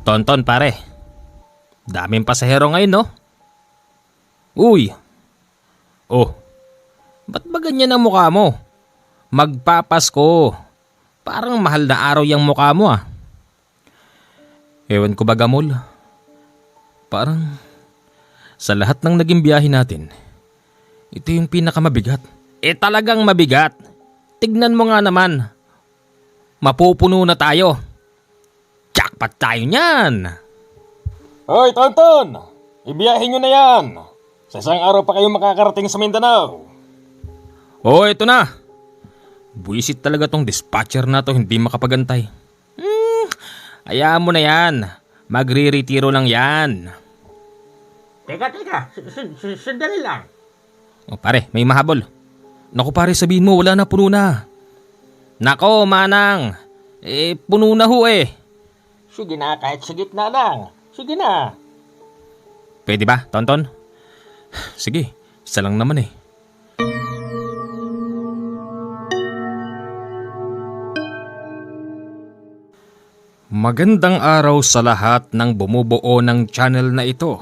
Tonton pare, daming pasahero ngayon no? Uy, oh, ba't ba ganyan ang mukha mo? Magpapasko, parang mahal na araw yung mukha mo ah. Ewan ko ba gamol, parang sa lahat ng naging biyahe natin, ito yung pinakamabigat. Talagang mabigat, tignan mo nga naman, mapupuno na tayo. Jackpot tayo niyan! Hoy, Tonton! Ibiyahin nyo na yan! Sa isang araw pa kayo makakarating sa Mindanao. Oh, ito na! Buisit talaga tong dispatcher na to, hindi makapagantay. Hayaan mo na yan. Magre-retiro lang yan. Teka, sandali lang. Oh, pare, may mahabol. Naku pare, sabihin mo, wala na, puno na. Nako, manang. Puno na ho eh. Sige na, kahit sa gitna lang. Sige na. Pwede ba, Tonton? Sige, isa lang naman eh. Magandang araw sa lahat ng bumubuo ng channel na ito.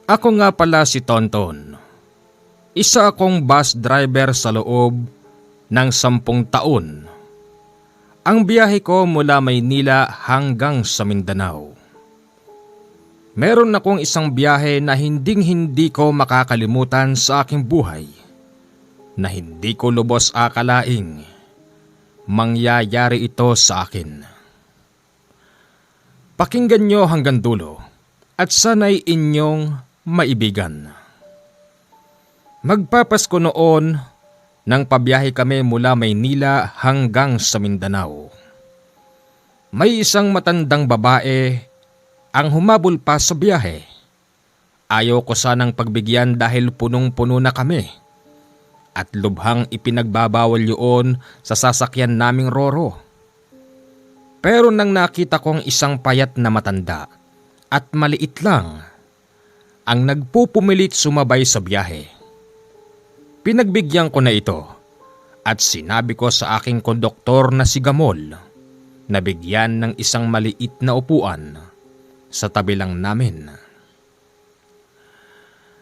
Ako nga pala si Tonton. Isa akong bus driver sa loob ng 10 taon. Ang biyahe ko mula Maynila hanggang sa Mindanao. Meron akong isang biyahe na hinding-hindi ko makakalimutan sa aking buhay, na hindi ko lubos akalaing mangyayari ito sa akin. Pakinggan nyo hanggang dulo at sana'y inyong maibigan. Magpapasko noon nang pabiyahe kami mula Maynila hanggang sa Mindanao. May isang matandang babae ang humabol pa sa biyahe. Ayaw ko sanang pagbigyan dahil punong-puno na kami at lubhang ipinagbabawal yun sa sasakyan naming Roro. Pero nang nakita kong isang payat na matanda at maliit lang ang nagpupumilit sumabay sa biyahe, pinagbigyan ko na ito at sinabi ko sa aking konduktor na si Gamol na bigyan ng isang maliit na upuan sa tabi lang namin.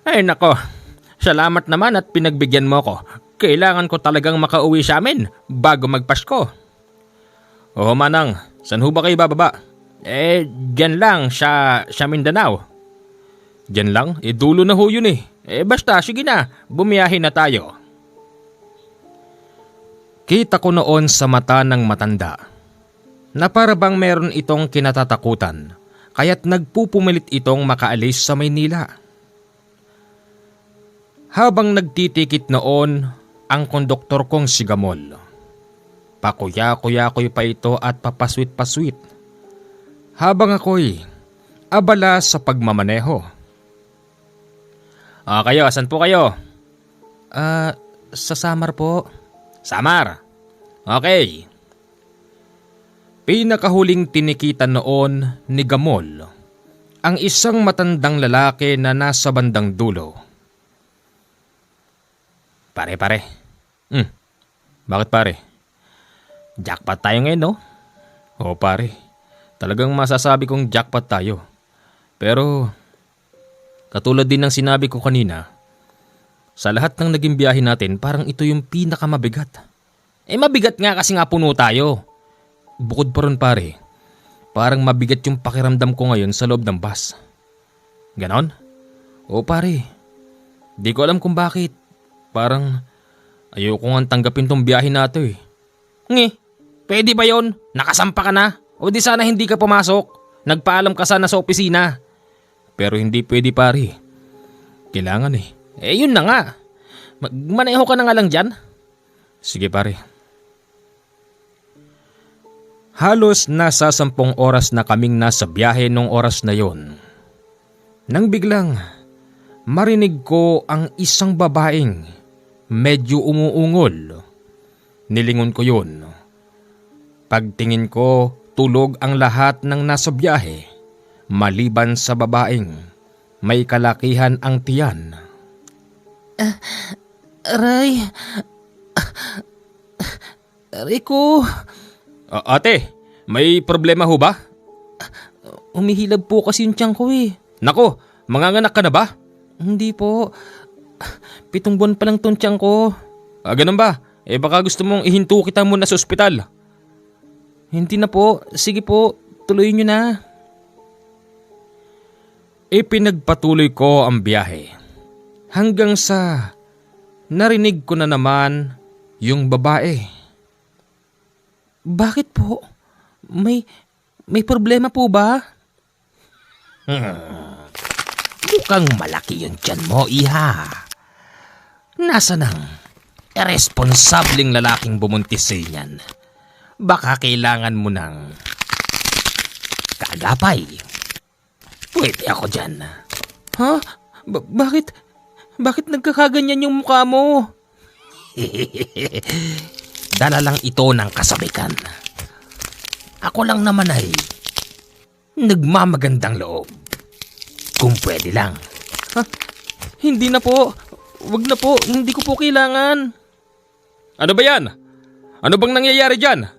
Ay nako, salamat naman at pinagbigyan mo ko. Kailangan ko talagang makauwi sa amin bago magpasko. Oo manang, saan ho ba kayo bababa? Dyan lang sa Mindanao. Dyan lang? Dulo na ho yun eh. Basta, sige na, bumiyahe na tayo. Kita ko noon sa mata ng matanda na para bang meron itong kinatatakutan, kaya't nagpupumilit itong makaalis sa Maynila. Habang nagtitikit noon ang konduktor kong si Gamol, pakuya-kuya-kuy pa ito at papaswit-paswit habang ako'y abala sa pagmamaneho. Kayo, saan po kayo? Sa Samar po. Samar? Okay. Pinakahuling tinikitan noon ni Gamol ang isang matandang lalaki na nasa bandang dulo. Pare. Bakit pare? Jackpot tayo ngayon, no? Oo pare, talagang masasabi kong jackpot tayo. Pero katulad din ng sinabi ko kanina, sa lahat ng naging biyahe natin, parang ito yung pinakamabigat. Mabigat nga kasi nga puno tayo. Bukod pa ron pare, parang mabigat yung pakiramdam ko ngayon sa loob ng bus. Ganon? Oo pare, di ko alam kung bakit. Parang ayoko nga tanggapin tong biyahe nato eh. Pwede ba yon? Nakasampa ka na? O di sana hindi ka pumasok? Nagpaalam ka sana sa opisina. Pero hindi pwede pare. Kailangan eh. Yun na nga. Magmaneho ka na nga lang dyan. Sige pare. Halos nasa 10 oras na kaming nasa biyahe nung oras na yon, nang biglang marinig ko ang isang babaeng medyo umuungol. Nilingon ko yun. Pagtingin ko, tulog ang lahat ng nasa biyahe, maliban sa babaeng may kalakihan ang tiyan. Aray ko. Ate, may problema ho ba? Humihilab po kasi yung tiyan ko eh. Nako, manganganak ka na ba? Hindi po. 7 buwan pa lang tong tiyan ko. Ganun ba? Baka gusto mong ihinto kita muna sa ospital. Hindi na po. Sige po, tuloy nyo na. Ipinagpatuloy ko ang biyahe. Hanggang sa narinig ko na naman yung babae. Bakit po? May problema po ba? Mukhang malaki yung tiyan mo, iha. Nasaan ang irresponsableng lalaking bumuntis sa inyan? Baka kailangan mo ng kaagapay. Pwede ako dyan. Ha? Bakit nagkakaganyan yung mukha mo? Dala lang ito ng kasabikan. Ako lang naman ay nagmamagandang loob. Kung pwede lang. Ha? Hindi na po. Wag na po. Hindi ko po kailangan. Ano ba yan? Ano bang nangyayari dyan?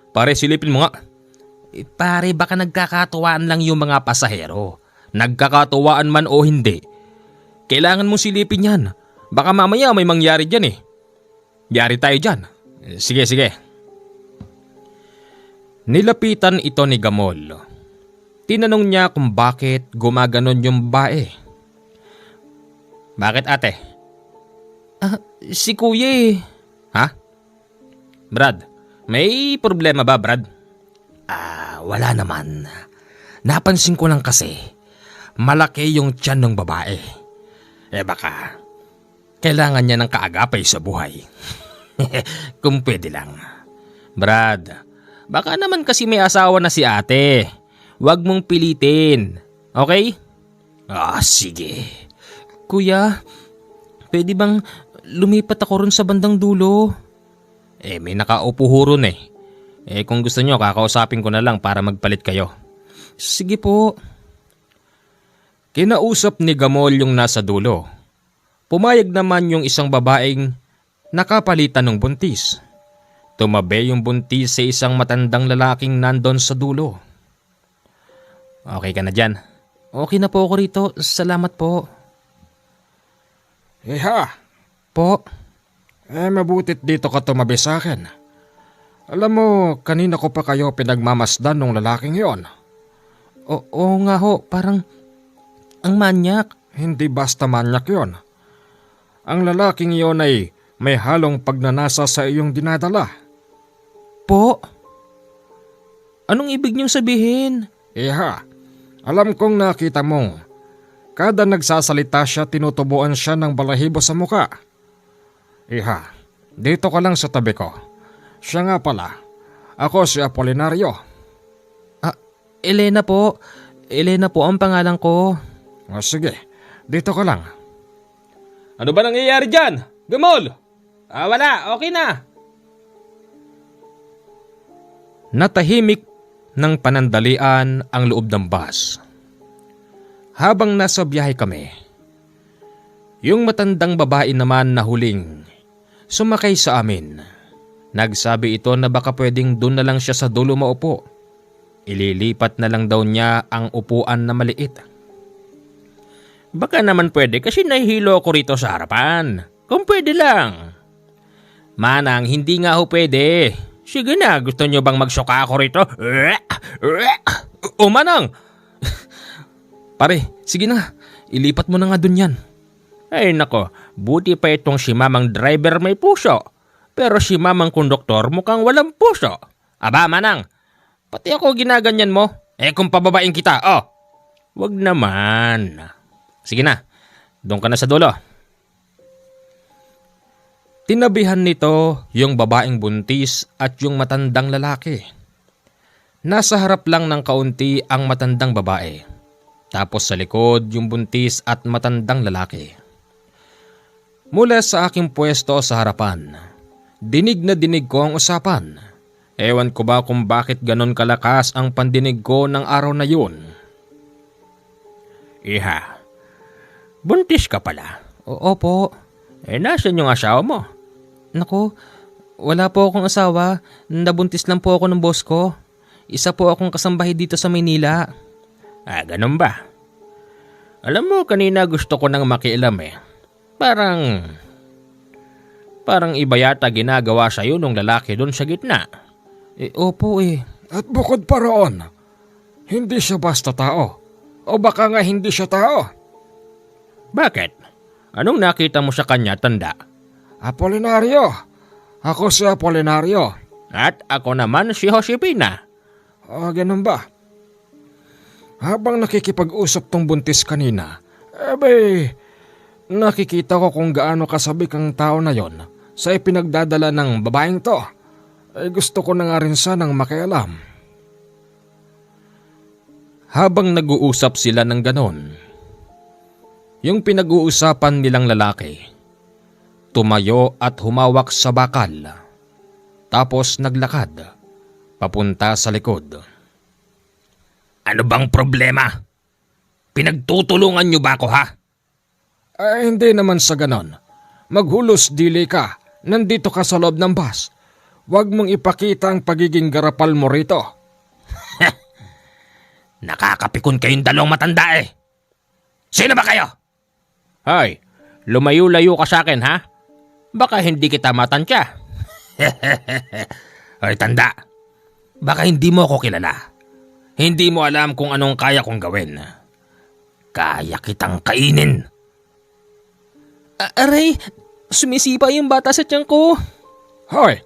Pare, silipin mo nga. Pare, baka nagkakatuwaan lang yung mga pasahero. Nagkakatuwaan man o hindi. Kailangan mong silipin yan. Baka mamaya may mangyari dyan eh. Yari tayo dyan. Sige. Nilapitan ito ni Gamol. Tinanong niya kung bakit gumaganon yung babae. Bakit ate? Si kuya eh. Ha? Brad, may problema ba Brad? Wala naman. Napansin ko lang kasi malaki yung tiyan ng babae. Baka kailangan niya ng kaagapay sa buhay. Kung pwede lang. Brad, baka naman kasi may asawa na si ate. Huwag mong pilitin. Okay? Sige. Kuya, pwede bang lumipat ako ron sa bandang dulo? May nakaupo ho ron eh. Kung gusto nyo, kakausapin ko na lang para magpalit kayo. Sige po. Kinausap ni Gamol yung nasa dulo. Pumayag naman yung isang babaeng nakapalitan ng buntis. Tumabi yung buntis sa isang matandang lalaking nandon sa dulo. Okay ka na dyan? Okay na po ako rito. Salamat po. Iha, Po? mabutit dito ka tumabi sa akin. Alam mo, kanina ko pa kayo pinagmamasdan ng lalaking yon. Oo nga ho, parang ang manyak. Hindi basta manyak yon. Ang lalaking yon ay may halong pagnanasa sa iyong dinadala. Po? Anong ibig niyong sabihin? Iha, alam kong nakita mo. Kada nagsasalita siya, tinutubuan siya ng balahibo sa muka. Iha, dito ka lang sa tabi ko. Siya nga pala, ako si Apolinario. Elena po. Elena po ang pangalan ko. Sige, dito ka lang. Ano ba nangyayari dyan? Gamol! Wala, okay na. Natahimik ng panandalian ang loob ng bus. Habang nasa biyahe kami, yung matandang babae naman na huling sumakay sa amin. Nagsabi ito na baka pwedeng doon na lang siya sa dulo maupo. Ililipat na lang daw niya ang upuan na maliit. Baka naman pwede kasi nahihilo ako rito sa harapan. Kung pwede lang. Manang, hindi nga ho pwede. Sige na, gusto nyo bang magsuka ako rito? O Manang! Pare, sige na. Ilipat mo na nga dun yan. Ay nako, buti pa itong si mamang driver may puso. Pero si mamang konduktor mukhang walang puso. Aba Manang, pati ako ginaganyan mo. Kung pababain kita, wag naman. Sige na, doon ka na sa dulo. Tinabihan nito yung babaeng buntis at yung matandang lalaki. Nasa harap lang ng kaunti ang matandang babae. Tapos sa likod yung buntis at matandang lalaki. Mula sa aking pwesto sa harapan, dinig na dinig ko ang usapan. Ewan ko ba kung bakit ganon kalakas ang pandinig ko ng araw na yun. Iha, buntis ka pala. Opo. Nasaan yung asawa mo? Naku, wala po akong asawa. Nabuntis lang po ako ng boss ko. Isa po akong kasambahay dito sa Maynila. Ganun ba? Alam mo, kanina gusto ko nang makialam eh. Parang iba yata ginagawa sa'yo nung lalaki doon sa gitna. Opo eh. At bukod pa roon, hindi siya basta tao. O baka nga hindi siya tao. Bakit? Anong nakita mo sa kanya, tanda? Apolinario. Ako si Apolinario. At ako naman si Josefina. Ganun ba? Habang nakikipag-usap tong buntis kanina, nakikita ko kung gaano kasabik ang tao na yon sa ipinagdadala ng babaeng to. Gusto ko na nga rin sanang makialam. Habang nag-uusap sila ng ganon, yung pinag-uusapan nilang lalaki, tumayo at humawak sa bakal, tapos naglakad, papunta sa likod. Ano bang problema? Pinagtutulungan niyo ba ako, ha? Hindi naman sa ganon. Maghulos dili ka. Nandito ka sa loob ng bus. Huwag mong ipakita ang pagiging garapal mo rito. Nakakapikon kayong dalawang matanda eh. Sino ba kayo? Hoy, lumayo-layo ka sa akin, ha? Baka hindi kita matansya. Hoy, tanda. Baka hindi mo ako kilala. Hindi mo alam kung anong kaya kong gawin. Kaya kitang kainin. Aray, sumisipa yung bata sa tiyan ko. Hoy,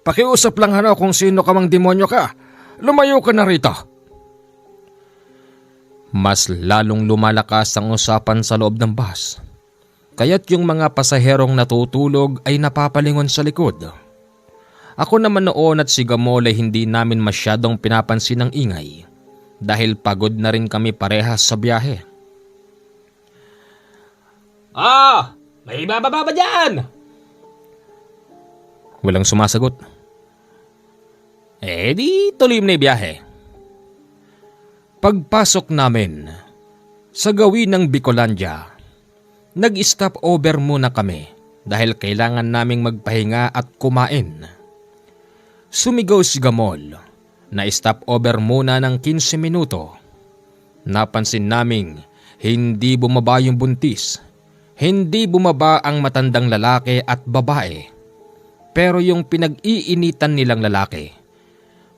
pakiusap lang kung sino ka mang demonyo ka. Lumayo ka na rito. Mas lalong lumalakas ang usapan sa loob ng bus. Kaya't yung mga pasaherong natutulog ay napapalingon sa likod. Ako naman noon at si Gamol ay hindi namin masyadong pinapansin ang ingay dahil pagod na rin kami parehas sa biyahe. May bababa ba dyan? Walang sumasagot. Di tuloy na biyahe. Pagpasok namin sa gawin ng Bicolandia, nag-stop over muna kami dahil kailangan naming magpahinga at kumain. Sumigaw si Gamol na stop over muna ng 15 minuto. Napansin naming hindi bumaba yung buntis. Hindi bumaba ang matandang lalaki at babae. Pero yung pinag-iinitan nilang lalaki,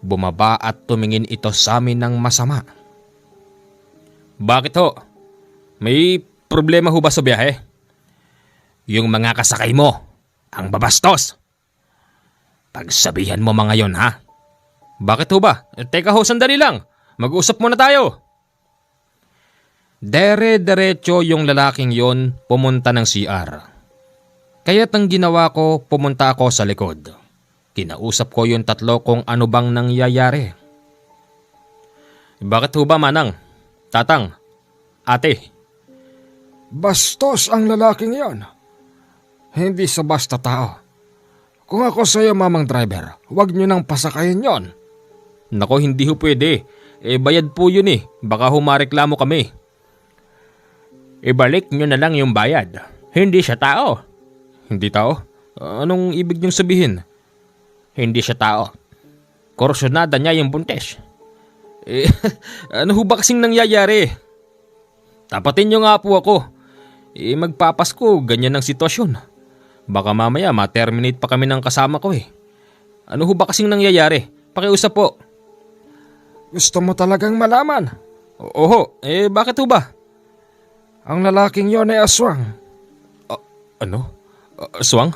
bumaba at tumingin ito sa amin ng masama. Bakit ho? May problema ho ba sa biyahe? Yung mga kasakay mo, ang babastos. Pagsabihan mo mga yon, ha? Bakit ho ba? Teka ho, sandali lang. Mag-usap muna tayo. Dere-derecho yung lalaking yon pumunta ng CR. Kaya't ang ginawa ko, pumunta ako sa likod. Kinausap ko yung tatlo kung ano bang nangyayari. Bakit ho ba, Manang? Tatang? Ate? Bastos ang lalaking yon. Hindi sa basta tao. Kung ako sa'yo, mamang driver, huwag nyo nang pasakayin yon. Nako, hindi ho pwede. Bayad po yun eh. Baka humareklamo kami. Ibalik nyo na lang yung bayad. Hindi siya tao. Hindi tao? Anong ibig niyong sabihin? Hindi siya tao. Korsyonada niya yung buntes. Ano ho ba kasing nangyayari? Tapatin nyo nga po ako. Magpapasko, ganyan ang sitwasyon. Baka mamaya ma-terminate pa kami ng kasama ko eh. Ano ho ba kasing nangyayari? Pakiusap po. Gusto mo talagang malaman? Oho, bakit ho ba? Ang lalaking yon ay aswang. Ano? Aswang?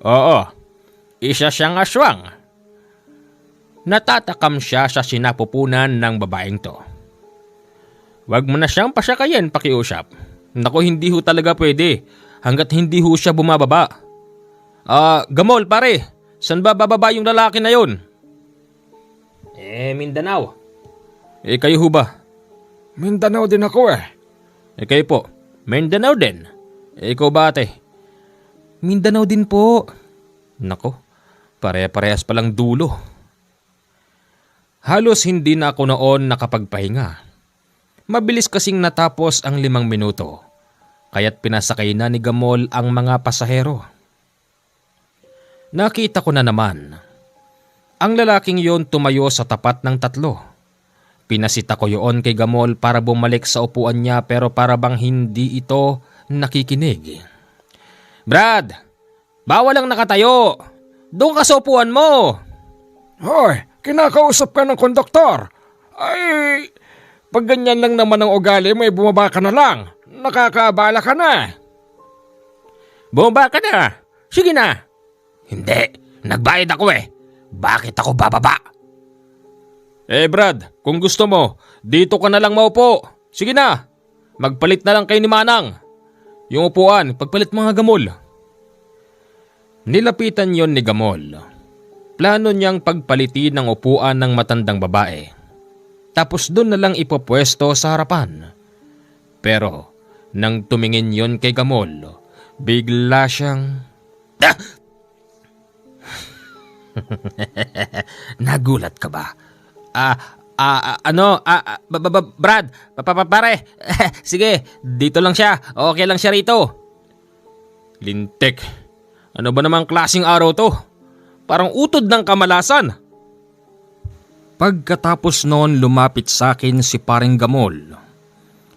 Oo, isa siyang aswang. Natatakam siya sa sinapupunan ng babaeng to. Wag mo na siyang pasakayin, pakiusap. Naku, hindi ho talaga pwede hanggat hindi ho siya bumababa. Gamol pare, saan ba bababa yung lalaki na yun? Mindanao. Kayo ho ba? Mindanao din ako eh. Kayo po, Mindanao din. Ikaw ba ate? Mindanao din po. Nako, pare-parehas palang dulo. Halos hindi na ako noon nakapagpahinga. Mabilis kasing natapos ang 5 minuto, kaya't pinasakay na ni Gamol ang mga pasahero. Nakita ko na naman. Ang lalaking yon tumayo sa tapat ng tatlo. Pinasita ko yoon kay Gamol para bumalik sa upuan niya pero para bang hindi ito nakikinig. Brad, bawal lang nakatayo. Doon ka sa upuan mo. Hoy, kinakausap ka ng konduktor. Ay, pag ganyan lang naman ang ugali mo, bumaba ka na lang. Nakakaabala ka na. Bumaba ka na. Sige na. Hindi, nagbayad ako eh. Bakit ako bababa? Brad, kung gusto mo, dito ka na lang maupo. Sige na, magpalit na lang kayo ni Manang. Yung upuan, pagpalit mga Gamol. Nilapitan yon ni Gamol. Plano niyang pagpalitin ng upuan ng matandang babae. Tapos doon na lang ipopwesto sa harapan. Pero nang tumingin yon kay Gamol, bigla siyang... Nagulat ka ba? Brad, pare, sige, dito lang siya, okay lang siya rito. Lintik, ano ba namang klaseng araw to? Parang utod ng kamalasan. Pagkatapos noon lumapit sa akin si paring Gamol.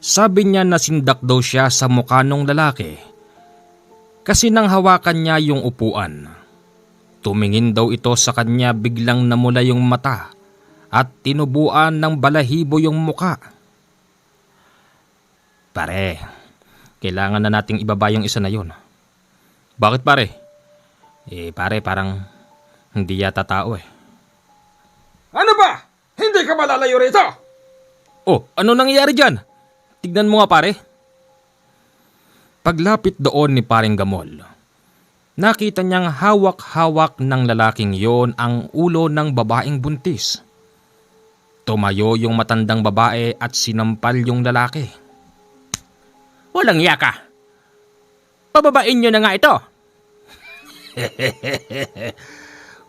Sabi niya na sindak daw siya sa mukha nung lalaki. Kasi nang hawakan niya yung upuan. Tumingin daw ito sa kanya, biglang namula yung mata at tinubuan ng balahibo yung muka. Pare, kailangan na nating ibaba yung isa na yun. Bakit pare? Pare, parang hindi yata tao eh. Ano ba? Hindi ka malalayo rito? Oh, ano nangyayari dyan? Tignan mo nga pare. Paglapit doon ni paring Gamol, nakita niyang hawak-hawak ng lalaking yon ang ulo ng babaeng buntis. Tumayo yung matandang babae at sinampal yung lalaki. Walang iya ka. Pababain niyo na nga ito.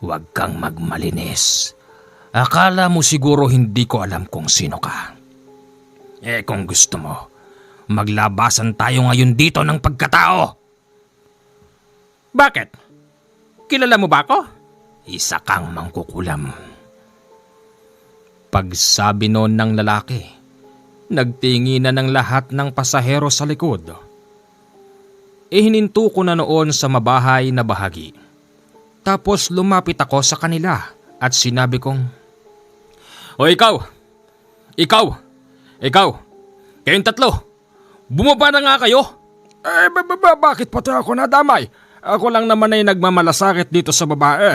Huwag kang magmalinis. Akala mo siguro hindi ko alam kung sino ka. Kung gusto mo, maglabasan tayo ngayon dito ng pagkatao. Bakit? Kilala mo ba ako? Isa kang mangkukulam. Pagsabi noon ng lalaki, nagtinginan ng lahat ng pasahero sa likod. Hininto ko na noon sa mabahay na bahagi. Tapos lumapit ako sa kanila at sinabi kong, O ikaw, kayong tatlo, bumaba na nga kayo. Bakit pati ako nadamay? Ako lang naman ay nagmamalasakit dito sa babae.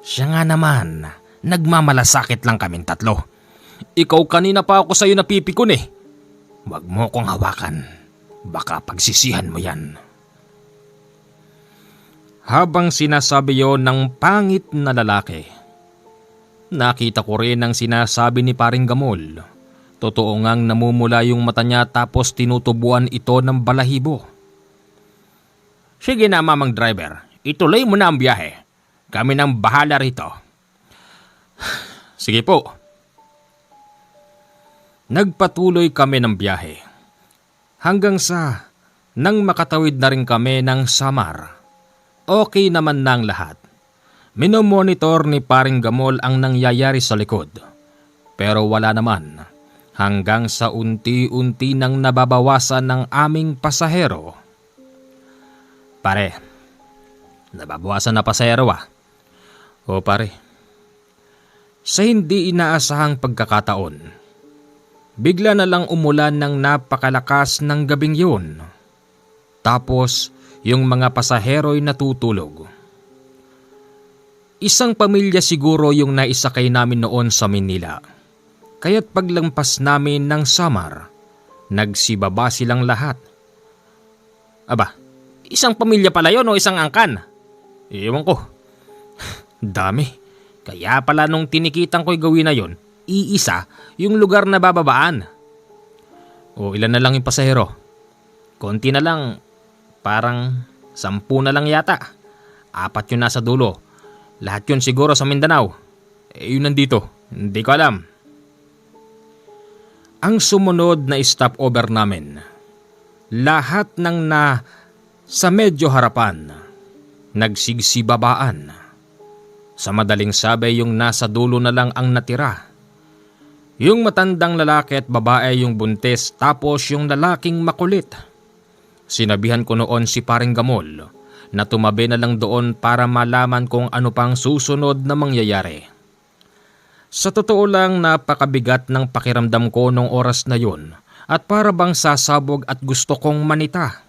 Siya nga naman, nagmamalasakit lang kaming tatlo. Ikaw kanina pa ako sa'yo napipikon eh. Huwag mo kong hawakan, baka pagsisihan mo yan. Habang sinasabi yon ng pangit na lalaki, nakita ko rin ang sinasabi ni paring Gamol. Totoo ngang namumula yung mata niya tapos tinutubuan ito ng balahibo. Sige na mamang driver, ituloy mo na ang biyahe. Kami nang bahala rito. Sige po. Nagpatuloy kami ng biyahe. Hanggang sa nang makatawid na rin kami ng Samar. Okay naman na ang lahat. Minomonitor ni paring Gamol ang nangyayari sa likod. Pero wala naman. Hanggang sa unti-unti nang nababawasan ng aming pasahero. Pare, nababawasan na pasahero ah. O pare, sa hindi inaasahang pagkakataon, bigla na lang umulan ng napakalakas ng gabing yun. Tapos, yung mga pasahero'y natutulog. Isang pamilya siguro yung naisakay namin noon sa Manila. Kaya't paglampas namin ng Samar, nagsibaba silang lahat. Aba, isang pamilya pala yun o isang angkan? Ewan ko. Dami. Kaya pala nung tinikitan ko'y gawin na yon, iisa yung lugar na bababaan. O ilan na lang yung pasahero? Konti na lang, parang 10 na lang yata. 4 yun nasa dulo. Lahat yun siguro sa Mindanao. Yun nandito, hindi ko alam. Ang sumunod na stopover namin, lahat ng sa medyo harapan, nagsigsibabaan. Sa madaling sabi, yung nasa dulo na lang ang natira. Yung matandang lalaki at babae yung buntis, tapos yung lalaking makulit. Sinabihan ko noon si Paring Gamol na tumabi na lang doon para malaman kung ano pang susunod na mangyayari. Sa totoo lang, napakabigat ng pakiramdam ko nung oras na yun at para bang sasabog at gusto kong manita.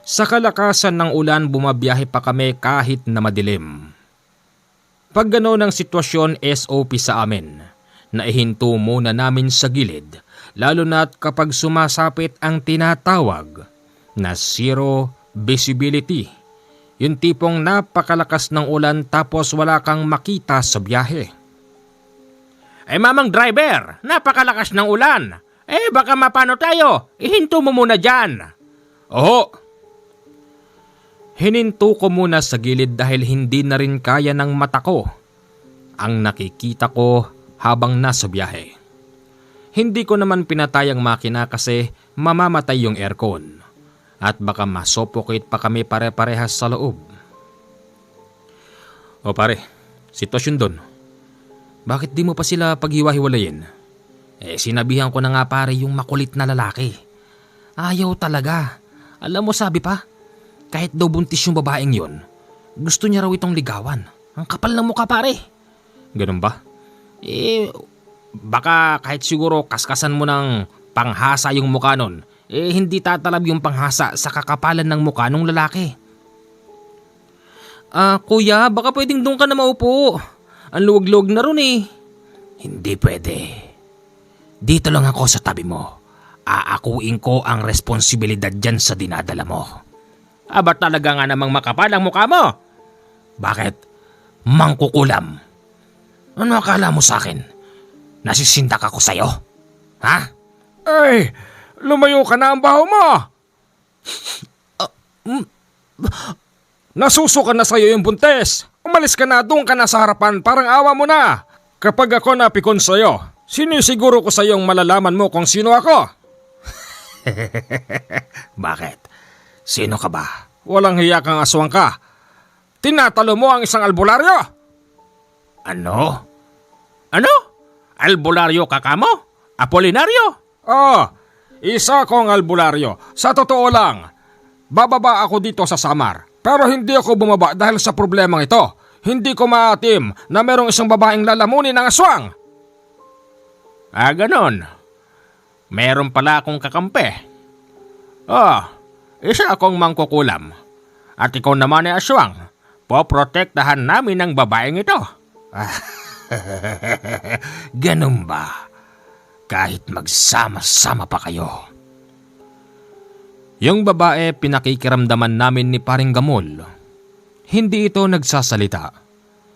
Sa kalakasan ng ulan, bumabiyahe pa kami kahit na madilim. Pag gano'n ang sitwasyon, SOP sa amin. Naihinto muna namin sa gilid, lalo na't kapag sumasapit ang tinatawag na zero visibility. Yung tipong napakalakas ng ulan tapos wala kang makita sa biyahe. Mamang driver, napakalakas ng ulan. Baka mapano tayo? Ihinto mo muna dyan. Oo. Hininto ko muna sa gilid dahil hindi na rin kaya ng mata ko ang nakikita ko habang nasa biyahe. Hindi ko naman pinatay ang makina kasi mamamatay yung aircon at baka masuffocate pa kami pare-parehas sa loob. O pare, sitwasyon doon. Bakit di mo pa sila paghiwa-hiwalayin? Sinabihan ko na nga pare yung makulit na lalaki. Ayaw talaga. Alam mo sabi pa, kahit daw buntis yung babaeng yon, gusto niya raw itong ligawan. Ang kapal ng mukha pare. Ganun ba? Baka kahit siguro kaskasan mo ng panghasa yung mukha nun, hindi tatalab yung panghasa sa kakapalan ng mukha ng lalaki. Kuya, baka pwedeng doon ka na maupo. Ang luwag-luwag na ron eh. Hindi pwede. Dito lang ako sa tabi mo. Aakuin ko ang responsibilidad dyan sa dinadala mo. Ba't talaga nga namang makapal ang mukha mo? Bakit? Mangkukulam. Ano akala mo sa akin? Nasisindak ako sa'yo? Ha? Lumayo ka na ang baho mo! Nasusuka na sa'yo yung buntes. Umalis ka na, doon ka na sa harapan, parang awa mo na. Kapag ako napikon sa'yo, sinisiguro ko sa'yong malalaman mo kung sino ako. Bakit? Sino ka ba? Walang hiya kang aswang ka. Tinatalo mo ang isang albularyo. Ano? Ano? Albularyo ka kamo? Apolinaryo? Isa akong albularyo. Sa totoo lang, bababa ako dito sa Samar. Pero hindi ako bumaba dahil sa problemang ito. Hindi ko maatim na merong isang babaeng lalamunin ng aswang. Ganon. Meron pala akong kakampi. Isa akong mangkukulam. At ikaw naman ay aswang. Poprotektahan namin ang babaeng ito. Ganun ba? Kahit magsama-sama pa kayo. Yung babae pinakikiramdaman namin ni Paring Gamol. Hindi ito nagsasalita.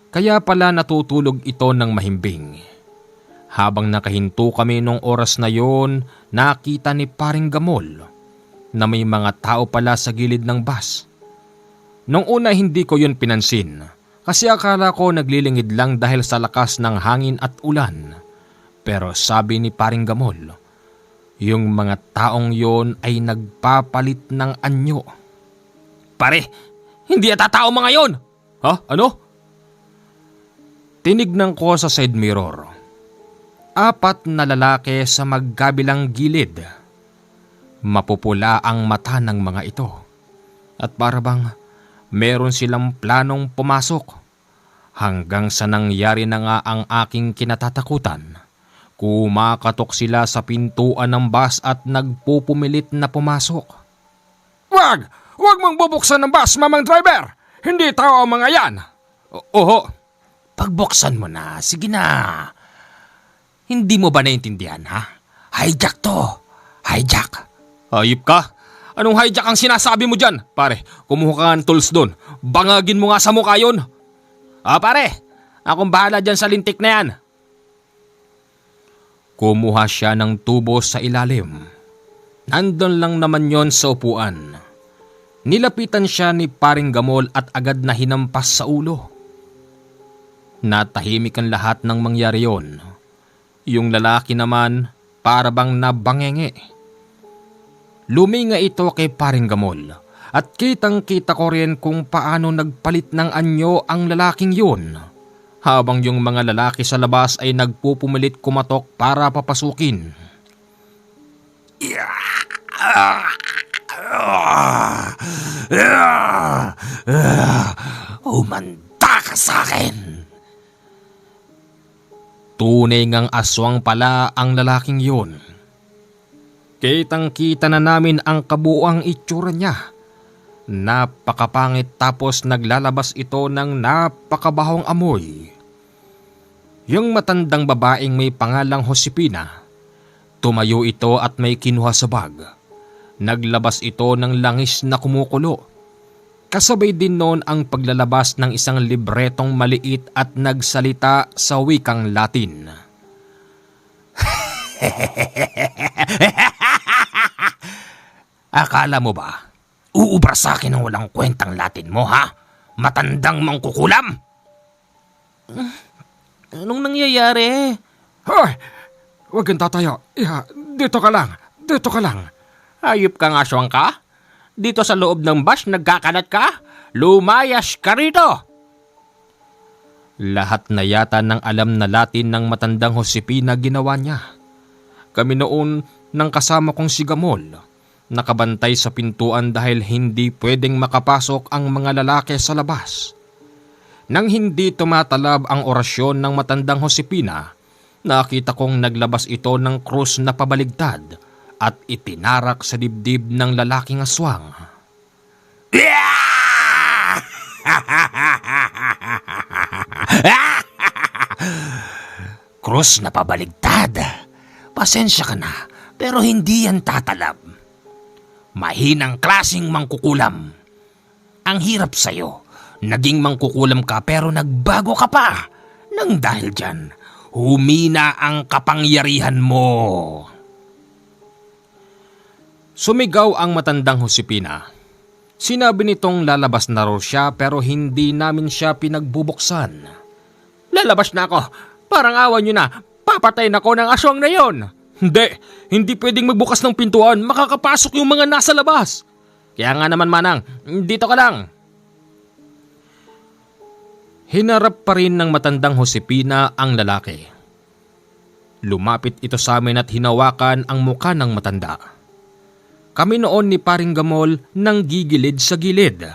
Kaya pala natutulog ito ng mahimbing. Habang nakahinto kami nung oras na yon, nakita ni Paring Gamol na may mga tao pala sa gilid ng bus. Nung una hindi ko yun pinansin kasi akala ko naglilingid lang dahil sa lakas ng hangin at ulan. Pero sabi ni Paring Gamol, yung mga taong yon ay nagpapalit ng anyo. Pare, hindi ata tao mga yon! Ha? Ano? Tinignan ko sa side mirror. 4 na lalaki sa magkabilang gilid. Mapupula ang mata ng mga ito. At parabang meron silang planong pumasok. Hanggang sa nangyari na nga ang aking kinatatakutan. Kumakatok sila sa pintuan ng bus at nagpupumilit na pumasok. Wag! Wag mong bubuksan ng bus, mamang driver! Hindi tao ang mga yan! Oho. Pagbuksan mo na, sige na. Hindi mo ba naintindihan, ha? Hijack to. Hijack. Hayop ka? Anong hijack ang sinasabi mo dyan? Pare, kumuha ka ng tools doon. Bangagin mo nga sa mukha yun. Pare, akong bahala dyan sa lintik na yan. Kumuha siya ng tubo sa ilalim. Nandun lang naman yon sa upuan. Nilapitan siya ni Paring Gamol at agad na hinampas sa ulo. Natahimik ang lahat ng mangyari yon. Yung lalaki naman para bang nabangenge. Luminga ito kay Paring Gamol at kitang-kita ko rin kung paano nagpalit ng anyo ang lalaking yun. Habang yung mga lalaki sa labas ay nagpupumilit kumatok para papasukin. Umanda ka sa akin! Tunay ngang aswang pala ang lalaking yun. Kitang-kita na namin ang kabuuang itsura niya. Napakapangit tapos naglalabas ito ng napakabahong amoy. Yung matandang babaeng may pangalang Josepina, tumayo ito at may kinuha sa bag. Naglabas ito ng langis na kumukulo. Kasabay din noon ang paglalabas ng isang libretong maliit at nagsalita sa wikang Latin. Akala mo ba, uubra sa akin ang walang kwentang Latin mo, ha? Matandang mangkukulam! Anong nangyayari? Hoy! Huwag kang tatayo. Iha, dito ka lang. Dito ka lang. Hayop kang aswang ka? Dito sa loob ng bus nagkakalat ka? Lumayas ka rito! Lahat na yata ng alam na Latin ng matandang Josepina ginawa niya. Kami noon ng kasama kong si Gamol, nakabantay sa pintuan dahil hindi pwedeng makapasok ang mga lalaki sa labas. Nang hindi tumatalab ang orasyon ng matandang Josepina, nakita kong naglabas ito ng krus na pabaligtad at itinarak sa dibdib ng lalaking aswang. Krus na pabaligtad. Pasensya ka na, pero hindi yan tatalab. Mahinang klaseng mangkukulam. Ang hirap sa'yo. Naging mangkukulam ka pero nagbago ka pa. Nang dahil dyan, humina ang kapangyarihan mo. Sumigaw ang matandang Josepina. Sinabi nitong lalabas na raw siya pero hindi namin siya pinagbubuksan. Lalabas na ako. Parang awan nyo na. Papatayin ako ng aswang na yon. Hindi pwedeng magbukas ng pintuan. Makakapasok yung mga nasa labas. Kaya nga naman, Manang, dito ka lang. Hinarap pa rin ng matandang Josepina ang lalaki. Lumapit ito sa amin at hinawakan ang muka ng matanda. Kami noon ni Paring Gamol nang gigilid sa gilid.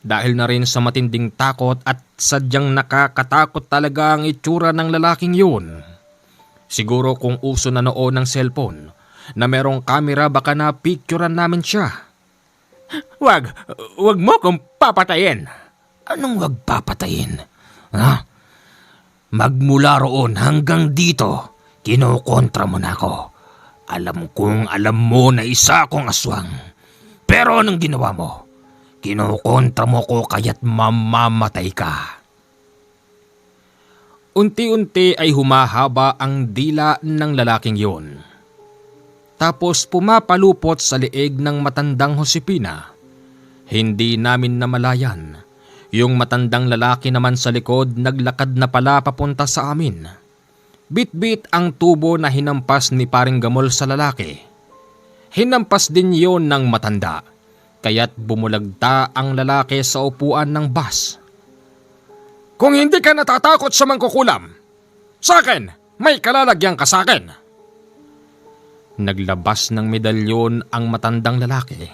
Dahil na rin sa matinding takot at sadyang nakakatakot talaga ang itsura ng lalaking yun. Siguro kung uso na noon ng cellphone na merong kamera baka na-picturean namin siya. Wag mo kong papatayin. Anong wag papatayin? Ha? Magmula roon hanggang dito, kinukontra mo na ako. Alam mo na isa akong aswang. Pero anong ginawa mo? Kinukontra mo ko kaya't mamamatay ka. Unti-unti ay humahaba ang dila ng lalaking yun. Tapos pumapalupot sa liig ng matandang Josepina. Hindi namin namalayan. Yung matandang lalaki naman sa likod naglakad na pala papunta sa amin. Bit-bit ang tubo na hinampas ni Paring Gamol sa lalaki. Hinampas din yon ng matanda. Kaya't bumulagta ang lalaki sa upuan ng bus. Kung hindi ka natatakot sa mangkukulam, sa akin, may kalalagyan ka sa akin. Naglabas ng medalyon ang matandang lalaki.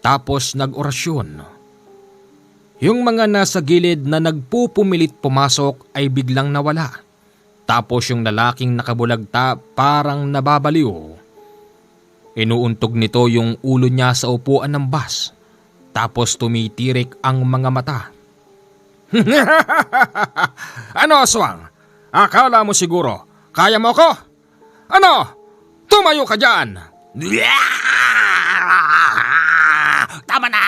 Tapos nag-orasyon. Yung mga nasa gilid na nagpupumilit pumasok ay biglang nawala. Tapos yung lalaking nakabulagta parang nababaliw. Inuuntog nito yung ulo niya sa upuan ng bus. Tapos tumitirik ang mga mata. Ano, aswang? Akala mo siguro, kaya mo ko? Ano? Tumayo ka dyan! Tama na!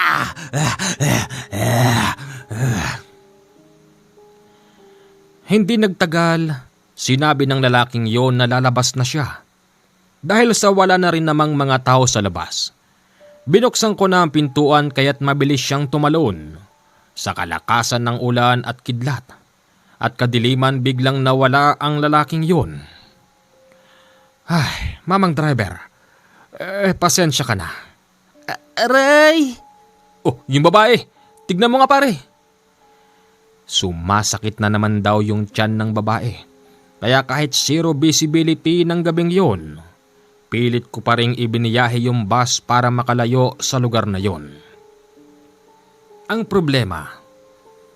Hindi nagtagal, sinabi ng lalaking yon na lalabas na siya. Dahil sa wala na rin namang mga tao sa labas. Binuksan ko na ang pintuan kaya't mabilis siyang tumalon. Sa kalakasan ng ulan at kidlat. At kadiliman biglang nawala ang lalaking yun. Ay, mamang driver. Pasensya ka na. Aray! Oh, yung babae. Tignan mo nga pare. Sumasakit na naman daw yung tiyan ng babae. Kaya kahit zero visibility ng gabing yun, pilit ko pa ring ibiniyahe yung bus para makalayo sa lugar na yon. Ang problema,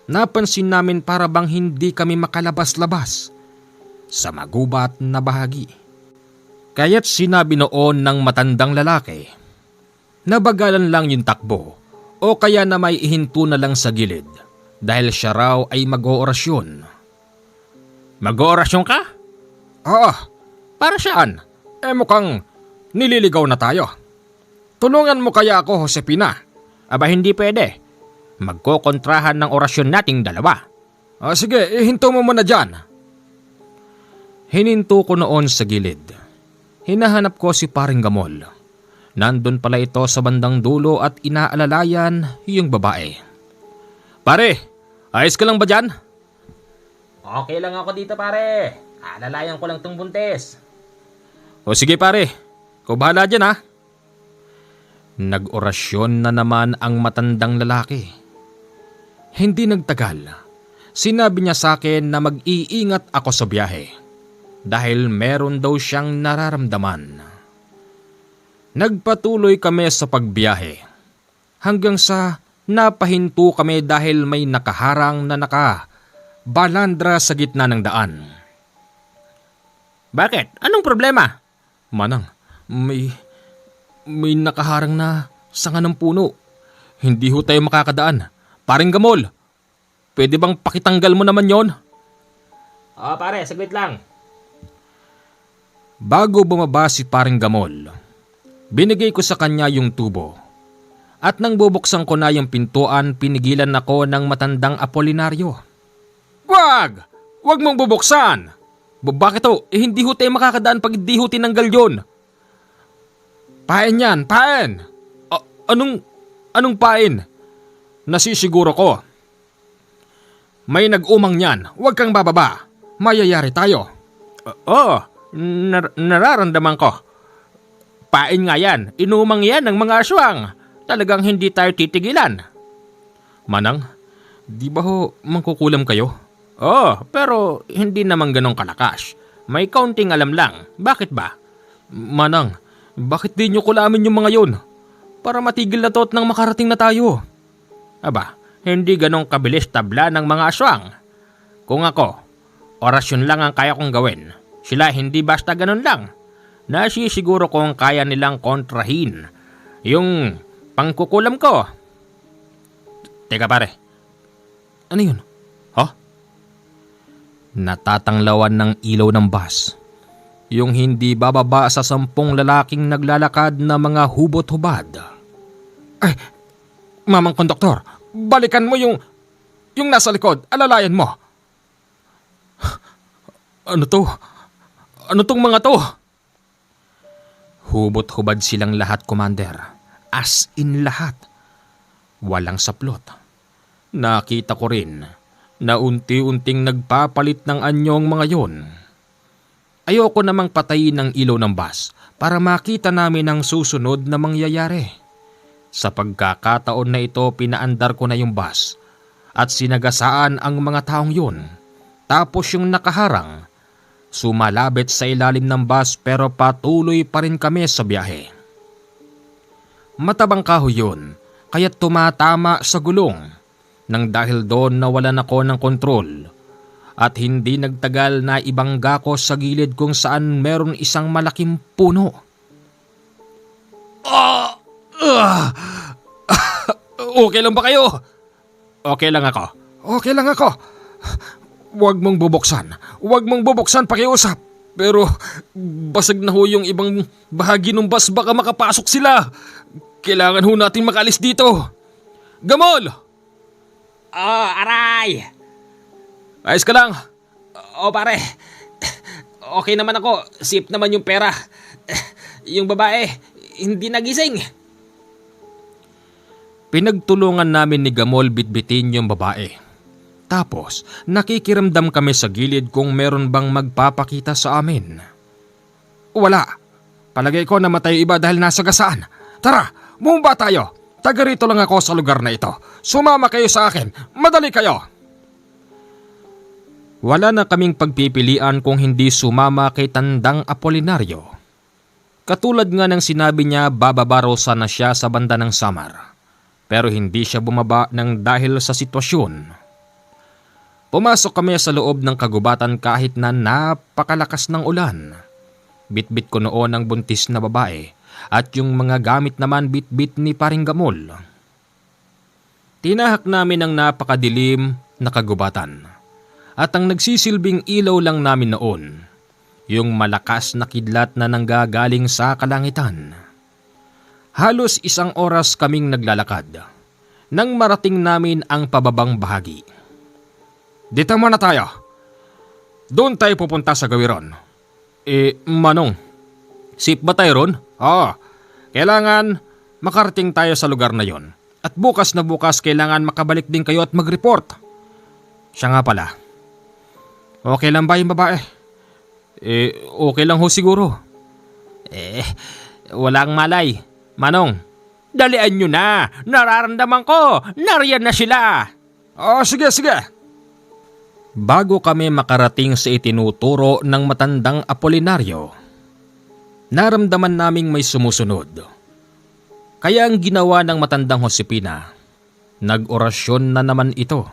napansin namin para bang hindi kami makalabas-labas sa magubat na bahagi. Kaya't sinabi noon ng matandang lalaki, nabagalan lang yung takbo o kaya na may ihinto na lang sa gilid dahil siya raw ay mag-oorasyon. Mag-oorasyon ka? Oo, Para saan? mukhang nililigaw na tayo. Tulungan mo kaya ako, Josepina? Aba hindi pwede. Magkokontrahan ng orasyon nating dalawa. Sige, ihinto mo muna dyan. Hininto ko noon sa gilid. Hinahanap ko si Paring Gamol. Nandun pala ito sa bandang dulo at inaalalayan yung babae. Pare, ayos ka lang ba dyan? Okay lang ako dito pare. Alalayan ko lang tong buntis. O sige pare, ikaw bahala dyan ha. Nag-orasyon na naman ang matandang lalaki. Hindi nagtagal. Sinabi niya sa akin na mag-iingat ako sa biyahe dahil meron daw siyang nararamdaman. Nagpatuloy kami sa pagbiyahe hanggang sa napahinto kami dahil may nakaharang na nakabalandra sa gitna ng daan. Bakit? Anong problema? Manang, may nakaharang na sanga ng puno. Hindi ho tayo makakadaan. Paring Gamol, pwede bang pakitanggal mo naman yon? Pare, saglit lang. Bago bumaba si Paring Gamol, binigay ko sa kanya yung tubo. At nang bubuksan ko na yung pintuan, pinigilan ako ng matandang Apolinaryo. Wag! Wag mong bubuksan! Bakit ho? Hindi ho tayo makakadaan pag hindi ho tinanggal yon. Pain yan, pain! Anong pain? Nasisiguro ko. May nag-umang yan, huwag kang bababa. Mayayari tayo. Nararamdaman ko. Pain nga yan. Inumang yan ng mga aswang. Talagang hindi tayo titigilan. Manang, di ba ho mangkukulam kayo? Pero hindi naman ganong kalakas. May kaunting alam lang. Bakit ba? Manang, bakit di nyo kulamin yung mga yun? Para matigil na to at nang makarating na tayo. Aba, hindi ganong kabilis tabla ng mga aswang. Kung ako, orasyon lang ang kaya kong gawin. Sila hindi basta ganon lang. Nasisiguro kong kaya nilang kontrahin yung pangkukulam ko. Teka pare, ano yun? Natatanglawan ng ilaw ng bus. Yung hindi bababa sa 10 lalaking naglalakad na mga hubot-hubad. Ay, mamang konduktor, balikan mo yung nasa likod, alalayan mo. Ano to? Ano tong mga to? Hubot-hubad silang lahat, Commander. As in lahat. Walang saplot. Nakita ko rin na unti-unting nagpapalit ng anyong mga yon. Ayoko namang patayin ng ilaw ng bus para makita namin ang susunod na mangyayari. Sa pagkakataon na ito, pinaandar ko na yung bus at sinagasaan ang mga taong yun. Tapos yung nakaharang, sumalabit sa ilalim ng bus pero patuloy pa rin kami sa biyahe. Matabang kahoy yun, kaya't tumatama sa gulong. Nang dahil doon nawalan ako ng kontrol at hindi nagtagal na ibangga ko sa gilid kung saan meron isang malaking puno. Okay lang ba kayo? Okay lang ako. Okay lang ako. Huwag mong bubuksan. Huwag mong bubuksan, pakiusap. Pero basag na ho yung ibang bahagi ng bus, baka makapasok sila. Kailangan ho natin makalis dito. Gamol! Aray! Ayos ka lang. Pare. Okay naman ako. Safe naman yung pera. Yung babae, hindi nagising. Pinagtulungan namin ni Gamol bitbitin yung babae. Tapos, nakikiramdam kami sa gilid kung meron bang magpapakita sa amin. Wala. Palagay ko namatay iba dahil nasa gasaan. Tara, bumaba tayo. Taga rito lang ako sa lugar na ito. Sumama kayo sa akin. Madali kayo. Wala na kaming pagpipilian kung hindi sumama kay Tandang Apolinario. Katulad nga ng sinabi niya, bababa raw sana siya sa banda ng Samar. Pero hindi siya bumaba ng dahil sa sitwasyon. Pumasok kami sa loob ng kagubatan kahit na napakalakas ng ulan. Bitbit ko noon ang buntis na babae at yung mga gamit naman bitbit ni Paring Gamol. Tinahak namin ang napakadilim na kagubatan. At ang nagsisilbing ilaw lang namin noon, yung malakas na kidlat na nanggagaling sa kalangitan. Halos 1 oras kaming naglalakad nang marating namin ang pababang bahagi. Dito muna tayo. Doon tayo pupunta sa gawiron. Manong, safe ba tayo ron? Kailangan makarating tayo sa lugar na yon. At bukas na bukas kailangan makabalik din kayo at mag-report. Siya nga pala. Okay lang ba yung babae? Okay lang ho siguro. Walang malay. Manong, dalian nyo na. Nararamdaman ko. Nariyan na sila. Sige. Bago kami makarating sa itinuturo ng matandang Apolinario, naramdaman naming may sumusunod. Kaya ang ginawa ng matandang Josepina, nag-orasyon na naman ito.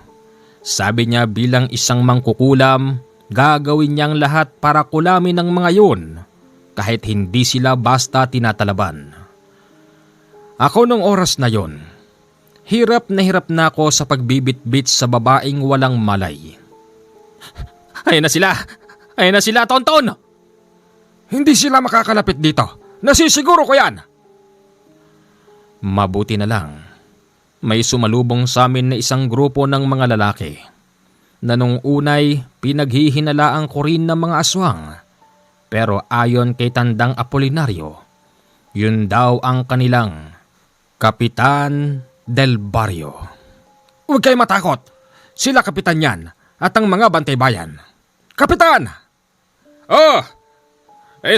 Sabi niya bilang isang mangkukulam, gagawin niyang lahat para kulamin ng mga yun, kahit hindi sila basta tinatalaban. Ako nung oras na yon, hirap na ako sa pagbibitbit sa babaeng walang malay. Ayun na sila, Tonton! Hindi sila makakalapit dito. Nasisiguro ko yan. Mabuti na lang. May sumalubong sa amin na isang grupo ng mga lalaki na nung unay pinaghihinalaang ko rin ng mga aswang. Pero ayon kay Tandang Apolinario, yun daw ang kanilang Kapitan del Barrio. Huwag kayo matakot. Sila kapitan yan at ang mga bantay bayan. Kapitan!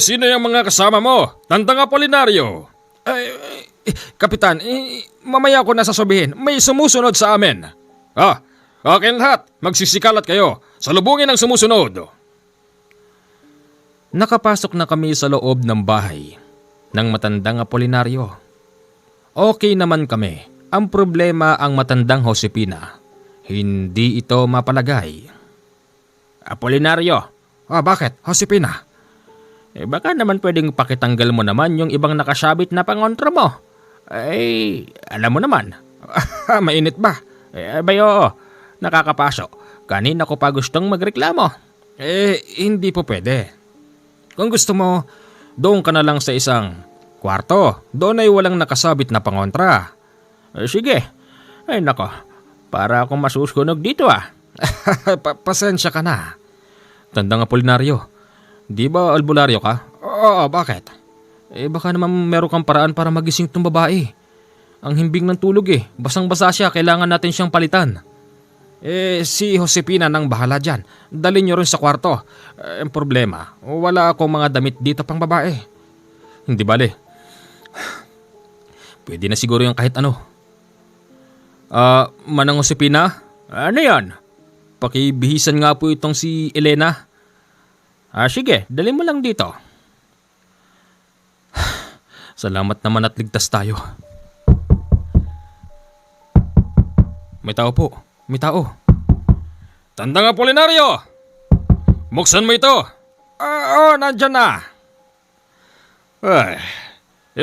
Sino yung mga kasama mo? Tandang Apolinario. Kapitan, mamaya ko nasasabihin, may sumusunod sa amin. Okay lahat. Magsisikalat kayo. Salubungin ang sumusunod. Nakapasok na kami sa loob ng bahay ng matandang Apolinario. Okay naman kami. Ang problema ang matandang Josepina. Hindi ito mapalagay. Apolinario. Bakit? Josepina? Baka naman pwedeng pakitanggal mo naman yung ibang nakasabit na pangontra mo. Alam mo naman. Mainit ba? Bayo, nakakapaso. Kanina ko pa gustong magreklamo. Hindi po pwede. Kung gusto mo, doon ka na lang sa isang kwarto. Doon ay walang nakasabit na pangontra. Sige. Nako, para akong masusunog dito Pasensya ka na. Tandang Apolinario, di ba albularyo ka? Oo, bakit? Baka naman meron kang paraan para magising tong babae. Ang himbing ng tulog basang-basa siya, kailangan natin siyang palitan. Si Josepina nang bahala dyan. Dalhin niyo rin sa kwarto. Ang problema, wala akong mga damit dito pang babae. Hindi bale. Pwede na siguro yung kahit ano. Manang Josepina? Ano yan? Pakibihisan nga po itong si Elena. Sige, dali mo lang dito. Salamat naman at ligtas tayo. May tao po. May tao. Tandang Apolinario! Buksan mo ito! Nandyan na.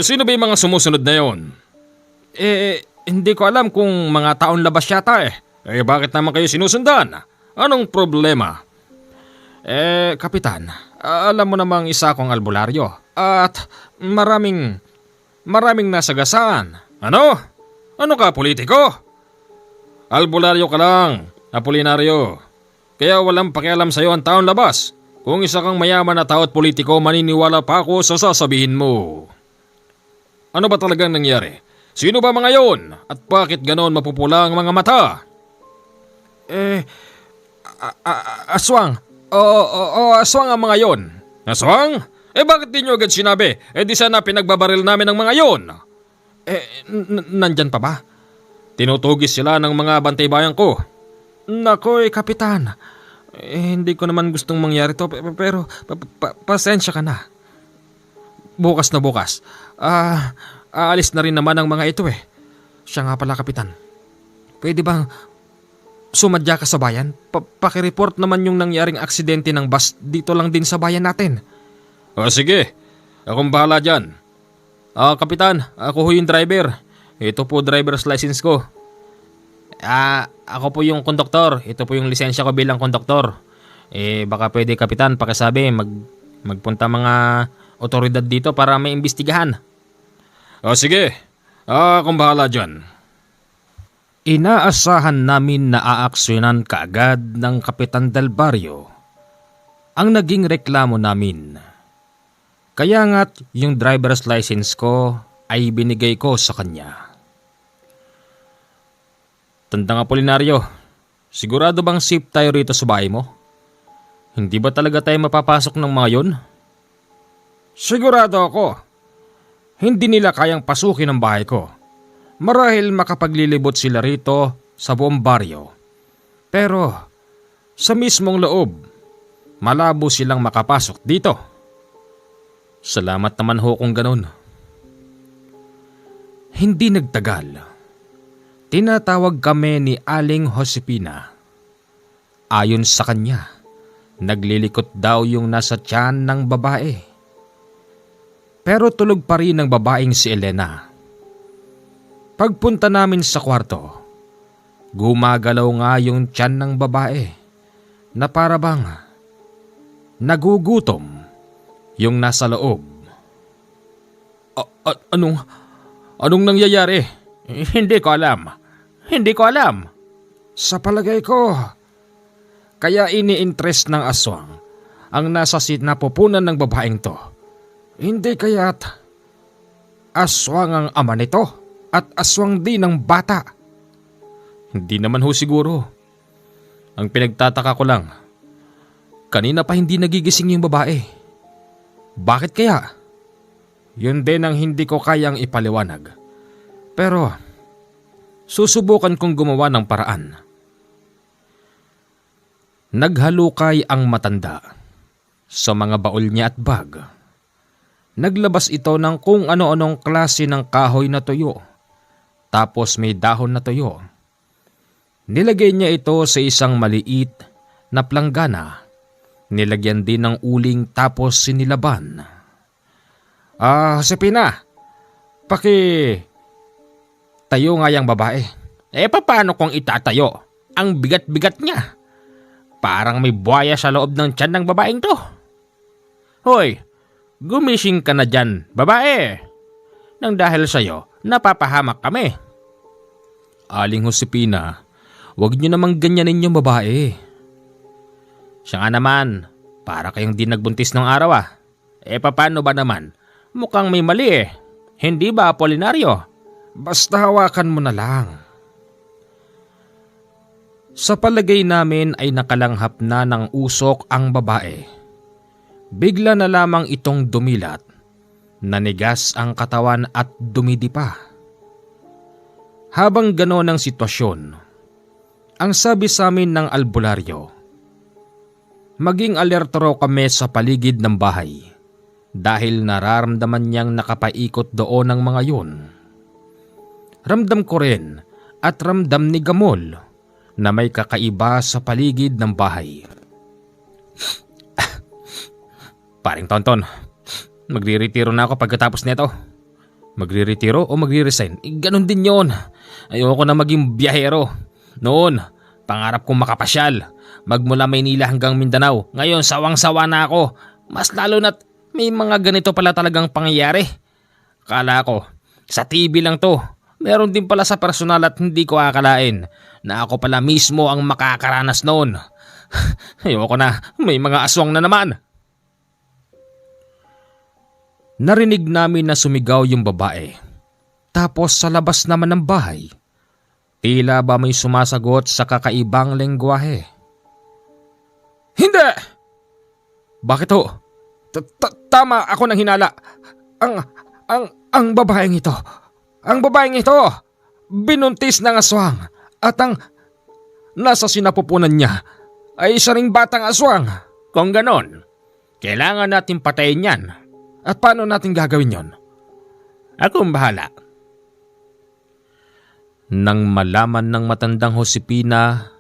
Sino ba yung mga sumusunod na yon? Hindi ko alam kung mga taon labas yata Bakit naman kayo sinusundan? Anong problema? Kapitan, alam mo namang isa akong albularyo at maraming nasagasaan. Ano? Ano ka, politiko? Albularyo ka lang, Apolinario. Kaya walang pakialam sa'yo ang taon labas. Kung isa kang mayaman na tao at politiko, maniniwala pa ako sa sasabihin mo. Ano ba talagang nangyari? Sino ba mga yon? At bakit ganon mapupula ang mga mata? Aswang. Aswang ang mga yon. Aswang? Bakit di nyo agad sinabi? Di sana pinagbabaril namin ang mga yon. Nandyan pa ba? Tinutugis sila ng mga bantay-bayan ko. Nakoy, Kapitan. Hindi ko naman gustong mangyari to, pero pasensya ka na. Bukas na bukas. Aalis na rin naman ang mga ito eh. Siya nga pala, Kapitan. Pwede bang sumadya ka sa bayan? Pakireport naman yung nangyaring aksidente ng bus dito lang din sa bayan natin. O sige, akong bahala dyan. Kapitan, ako ho yung driver. Ito po driver's license ko. Ako po yung konduktor. Ito po yung lisensya ko bilang konduktor. Baka pwede, Kapitan, pakisabi, magpunta mga otoridad dito para may imbestigahan. O sige, akong bahala dyan. Inaasahan namin na aaksyonan kaagad ng Kapitan Del Barrio ang naging reklamo namin. Kaya nga't yung driver's license ko ay binigay ko sa kanya. Tandang Apolinario, sigurado bang safe tayo rito sa bahay mo? Hindi ba talaga tayo mapapasok ng mga yun? Sigurado ako. Hindi nila kayang pasukin ang bahay ko. Marahil makapaglilibot sila rito sa buong baryo. Pero sa mismong loob, malabo silang makapasok dito. Salamat naman ho kung ganun. Hindi nagtagal. Tinatawag kami ni Aling Josepina. Ayon sa kanya, naglilikot daw yung nasa tiyan ng babae. Pero tulog pa rin ang babaeng si Elena. Pagpunta namin sa kwarto, gumagalaw nga yung tiyan ng babae na para bang nagugutom yung nasa loob. Anong nangyayari? Hindi ko alam. Sa palagay ko, kaya ini-interest ng aswang ang nasa napupunan ng babaeng to. Hindi kaya't aswang ang ama nito at aswang din ang bata. Hindi naman ho siguro. Ang pinagtataka ko lang, kanina pa hindi nagigising yung babae. Bakit kaya? Yun din ang hindi ko kayang ipaliwanag. Pero susubukan kong gumawa ng paraan. Naghalukay ang matanda sa mga baul niya at bag. Naglabas ito ng kung ano-anong klase ng kahoy na tuyo. Tapos may dahon na tuyo. Nilagay niya ito sa isang maliit na planggana. Nilagyan din ng uling tapos sinilaban. Josepina, tayo nga yung babae. Paano kung itatayo? Ang bigat-bigat niya. Parang may buhaya sa loob ng tiyan ng babaeng to. Hoy, gumising ka na dyan, babae. Nang dahil sa'yo, napapahamak kami. Aling Josepina, huwag niyo namang ganyanin yung babae. Siya nga naman, para kayong di nagbuntis ng araw . Paano ba naman? Mukhang may mali . Hindi ba, Apolinario? Basta hawakan mo na lang. Sa palagay namin ay nakalanghap na ng usok ang babae. Bigla na lamang itong dumilat. Nanigas ang katawan at dumidipa. Habang gano'n ang sitwasyon, ang sabi sa amin ng albularyo, maging alerto raw kami sa paligid ng bahay dahil nararamdaman niyang nakapaikot doon ang mga yun. Ramdam ko rin at ramdam ni Gamol na may kakaiba sa paligid ng bahay. Paring Tonton, magre-retiro na ako pagkatapos nito. Magre-retiro o magre-resign? Ganon din yon. Ayoko na maging biyahero. Noon, pangarap kong makapasyal. Magmula Maynila hanggang Mindanao. Ngayon, sawang-sawa na ako. Mas lalo na't may mga ganito pala talagang pangyayari. Kala ko, sa TV lang to. Meron din pala sa personal at hindi ko akalain na ako pala mismo ang makakaranas noon. Ayoko na, may mga aswang na naman. Narinig namin na sumigaw yung babae. Tapos sa labas naman ng bahay, tila ba may sumasagot sa kakaibang lengguwahe. Hindi! Bakit ho? Tama ako ng hinala. Ang babaeng ito, Ang babaeng ito, binuntis ng aswang at ang nasa sinapupunan niya ay isa ring batang aswang. Kung ganon, kailangan natin patayin yan. At paano natin gagawin yon? Akong bahala. Nang malaman ng matandang Josepina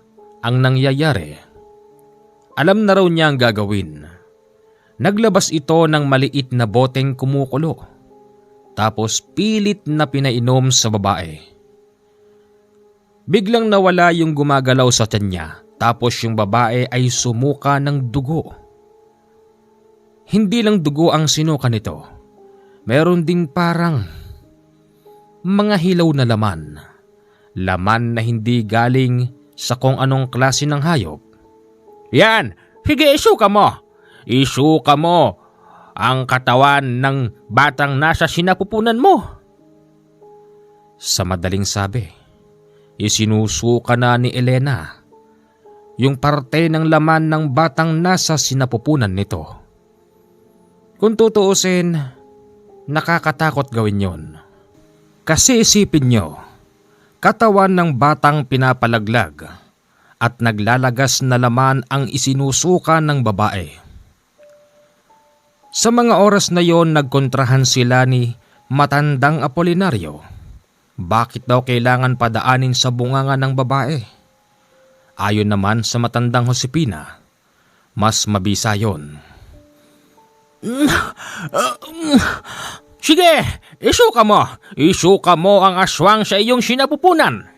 ang nangyayari, alam na raw niya ang gagawin. Naglabas ito ng maliit na boteng kumukulo, tapos pilit na pinainom sa babae. Biglang nawala yung gumagalaw sa tiyan niya, tapos yung babae ay sumuka ng dugo. Hindi lang dugo ang sinuka nito. Meron ding parang mga hilaw na laman. Laman na hindi galing sa kung anong klase ng hayop. Yan! Sige, isuka mo! Isuka mo ang katawan ng batang nasa sinapupunan mo. Sa madaling sabi, isinusuka na ni Elena yung parte ng laman ng batang nasa sinapupunan nito. Kung tutuusin, nakakatakot gawin yon. Kasi isipin nyo, katawan ng batang pinapalaglag at naglalagas na laman ang isinusuka ng babae. Sa mga oras na yon, nagkontrahan sila ni matandang Apolinario. Bakit daw kailangan padaanin sa bunganga ng babae? Ayon naman sa matandang Josepina, mas mabisa yon. Sige, isuka mo! Isuka mo ang aswang sa iyong sinapupunan!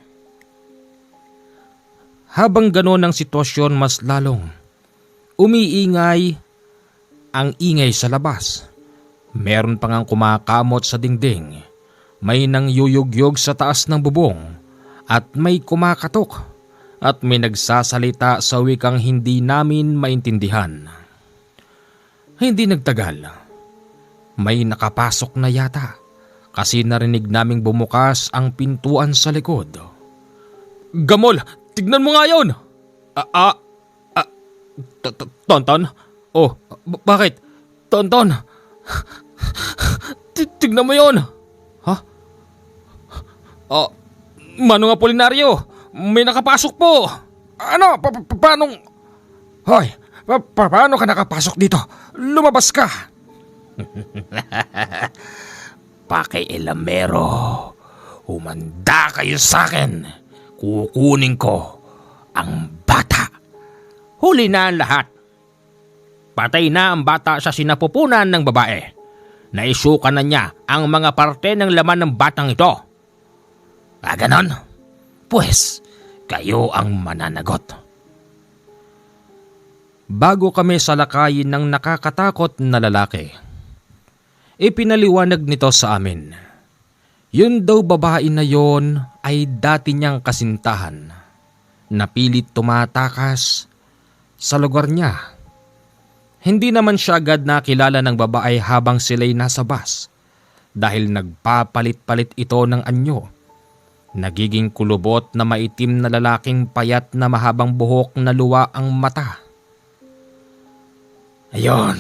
Habang gano'n ang sitwasyon, mas lalong umiingay ang ingay sa labas. Meron pa ngang kumakamot sa dingding, may nangyuyugyog sa taas ng bubong, at may kumakatok, at may nagsasalita sa wikang hindi namin maintindihan. Hindi nagtagal, may nakapasok na yata kasi narinig naming bumukas ang pintuan sa likod. Gamol, tignan mo nga yun! Tonton? Oh, bakit? Tonton, tignan mo yun! Ha? Manong Apolinario, may nakapasok po! Ano? Paano? Hoy, paano ka nakapasok dito? Lumabas ka! Pakialamero, humanda kayo sa akin. Kukunin ko ang bata. Huli na ang lahat. Patay na ang bata sa sinapupunan ng babae. Naisuka na niya ang mga parte ng laman ng batang ito. Ganon? Pues, kayo ang mananagot. Bago kami salakayin ng nakakatakot na lalaki, ipinaliwanag nito sa amin. Yun daw babae na yon ay dati niyang kasintahan na pilit tumatakas sa lugar niya. Hindi naman siya agad nakilala ng babae habang sila'y nasa bus dahil nagpapalit-palit ito ng anyo. Nagiging kulubot na maitim na lalaking payat na mahabang buhok na luwa ang mata. Ayon,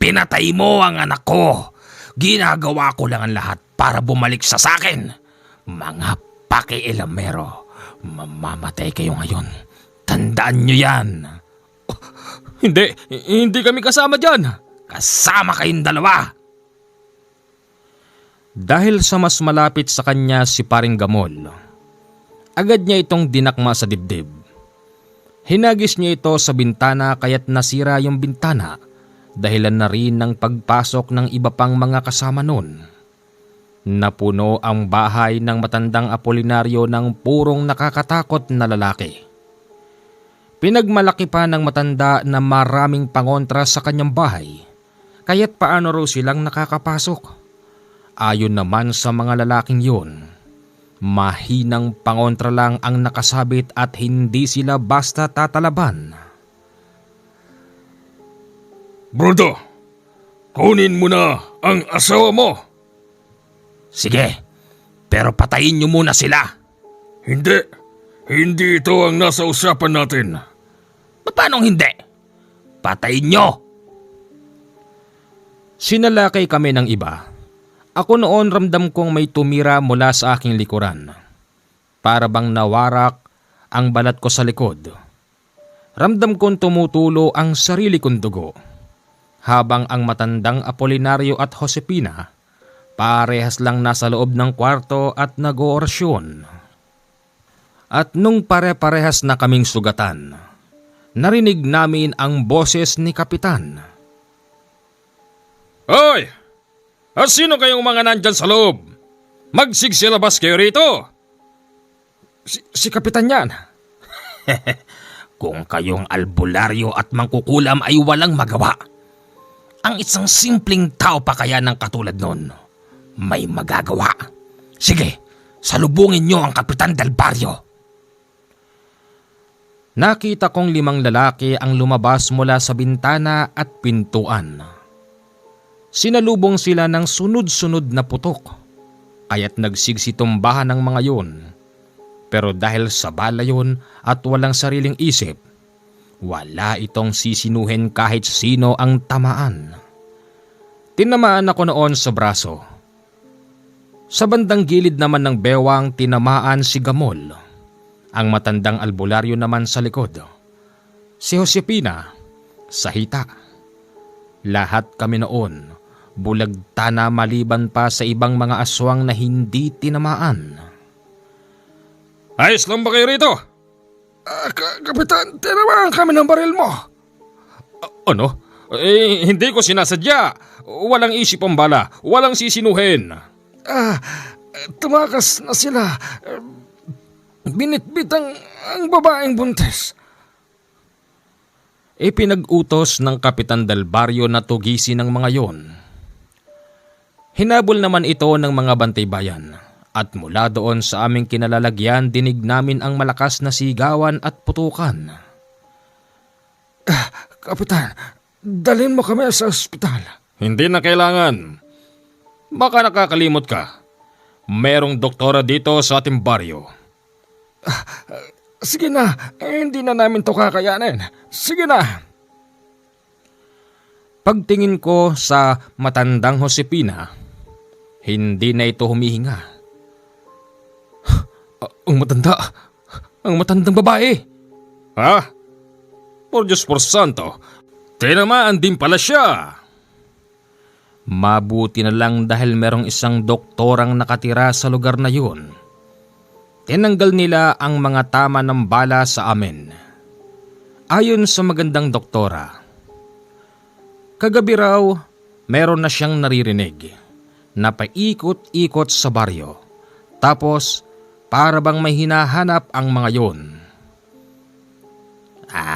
pinatay mo ang anak ko. Ginagawa ko lang ang lahat para bumalik sa sakin. Mga pakialamero, mamamatay kayo ngayon. Tandaan nyo yan. Hindi kami kasama dyan. Kasama kayong dalawa. Dahil sa mas malapit sa kanya si Paring Gamol, agad niya itong dinakma sa dibdib. Hinagis niya ito sa bintana kaya't nasira yung bintana dahilan na rin ng pagpasok ng iba pang mga kasama nun. Napuno ang bahay ng matandang Apolinario ng purong nakakatakot na lalaki. Pinagmalaki pa ng matanda na maraming pangontra sa kanyang bahay, kaya't paano raw silang nakakapasok. Ayon naman sa mga lalaking yun, mahinang pangontra lang ang nakasabit at hindi sila basta tatalaban. Brodo, kunin mo na ang asawa mo. Sige, pero patayin nyo muna sila. Hindi ito ang nasa usapan natin. Paano hindi? Patayin nyo! Sinalakay kami ng iba Ako noon ramdam kong may tumira mula sa aking likuran. Para bang nawarak ang balat ko sa likod. Ramdam kong tumutulo ang sarili kong dugo. Habang ang matandang Apolinario at Josefina parehas lang nasa loob ng kwarto at nag-oorasyon. At nung pare-parehas na kaming sugatan, narinig namin ang boses ni Kapitan. Hoy! Sino kayong mga nandyan sa loob? Magsigsilabas kayo rito! Si Kapitan yan. Kung kayong albularyo at mangkukulam ay walang magawa, ang isang simpleng tao pa kaya ng katulad nun may magagawa. Sige, salubungin niyo ang Kapitan del Barrio. Nakita kong 5 lalaki ang lumabas mula sa bintana at pintuan. Sinalubong sila ng sunod-sunod na putok, kaya't nagsigsitumbahan ng mga yun. Pero dahil sa bala yun at walang sariling isip, wala itong sisinuhin kahit sino ang tamaan. Tinamaan ako noon sa braso. Sa bandang gilid naman ng bewang tinamaan si Gamol. Ang matandang albularyo naman sa likod. Si Josefina sa hita. Lahat kami noon bulagta na maliban pa sa ibang mga aswang na hindi tinamaan. Ayos lang ba kayo rito? Kapitan, tinamaan kami ng baril mo. Ano? Hindi ko sinasadya. Walang isip ang bala. Walang sisinuhin. Tumakas na sila. Binitbit ang babaeng buntis. Ipinag-utos ng Kapitan del Barrio na tugisin ng mga yon. Hinabol naman ito ng mga bantay-bayan at mula doon sa aming kinalalagyan dinig namin ang malakas na sigawan at putukan. Kapitan, dalhin mo kami sa ospital. Hindi na kailangan. Baka nakakalimot ka. Merong doktora dito sa ating baryo. Sige na, hindi na namin to kakayanin. Sige na. Pagtingin ko sa matandang Josefina, hindi na ito humihinga. Ang matandang babae. Ha? Por Diyos por Santo, tinamaan din pala siya. Mabuti na lang dahil merong isang doktorang nakatira sa lugar na yun. Tinanggal nila ang mga tama ng bala sa amin. Ayon sa magandang doktora, kagabi raw meron na siyang naririnig na paikot-ikot sa baryo. Tapos para bang may hinahanap ang mga yun.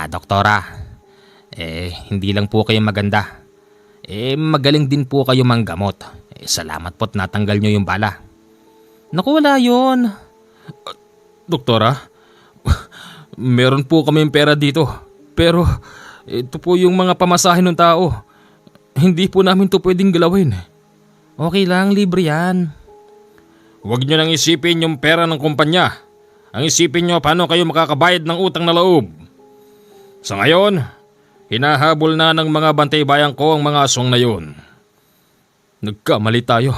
Doktora, hindi lang po kayo maganda. Magaling din po kayo manggamot. Salamat po't natanggal nyo yung bala. Naku, wala yun. Doktora, meron po kaming pera dito. Pero ito po yung mga pamasahe ng tao. Hindi po namin to pwedeng galawin. Okay lang, libre yan. Huwag nyo nang isipin yung pera ng kumpanya. Ang isipin nyo paano kayo makakabayad ng utang na loob. Sa ngayon, hinahabol na ng mga bantay-bayang ko ang mga aswang na yun. Nagkamali tayo.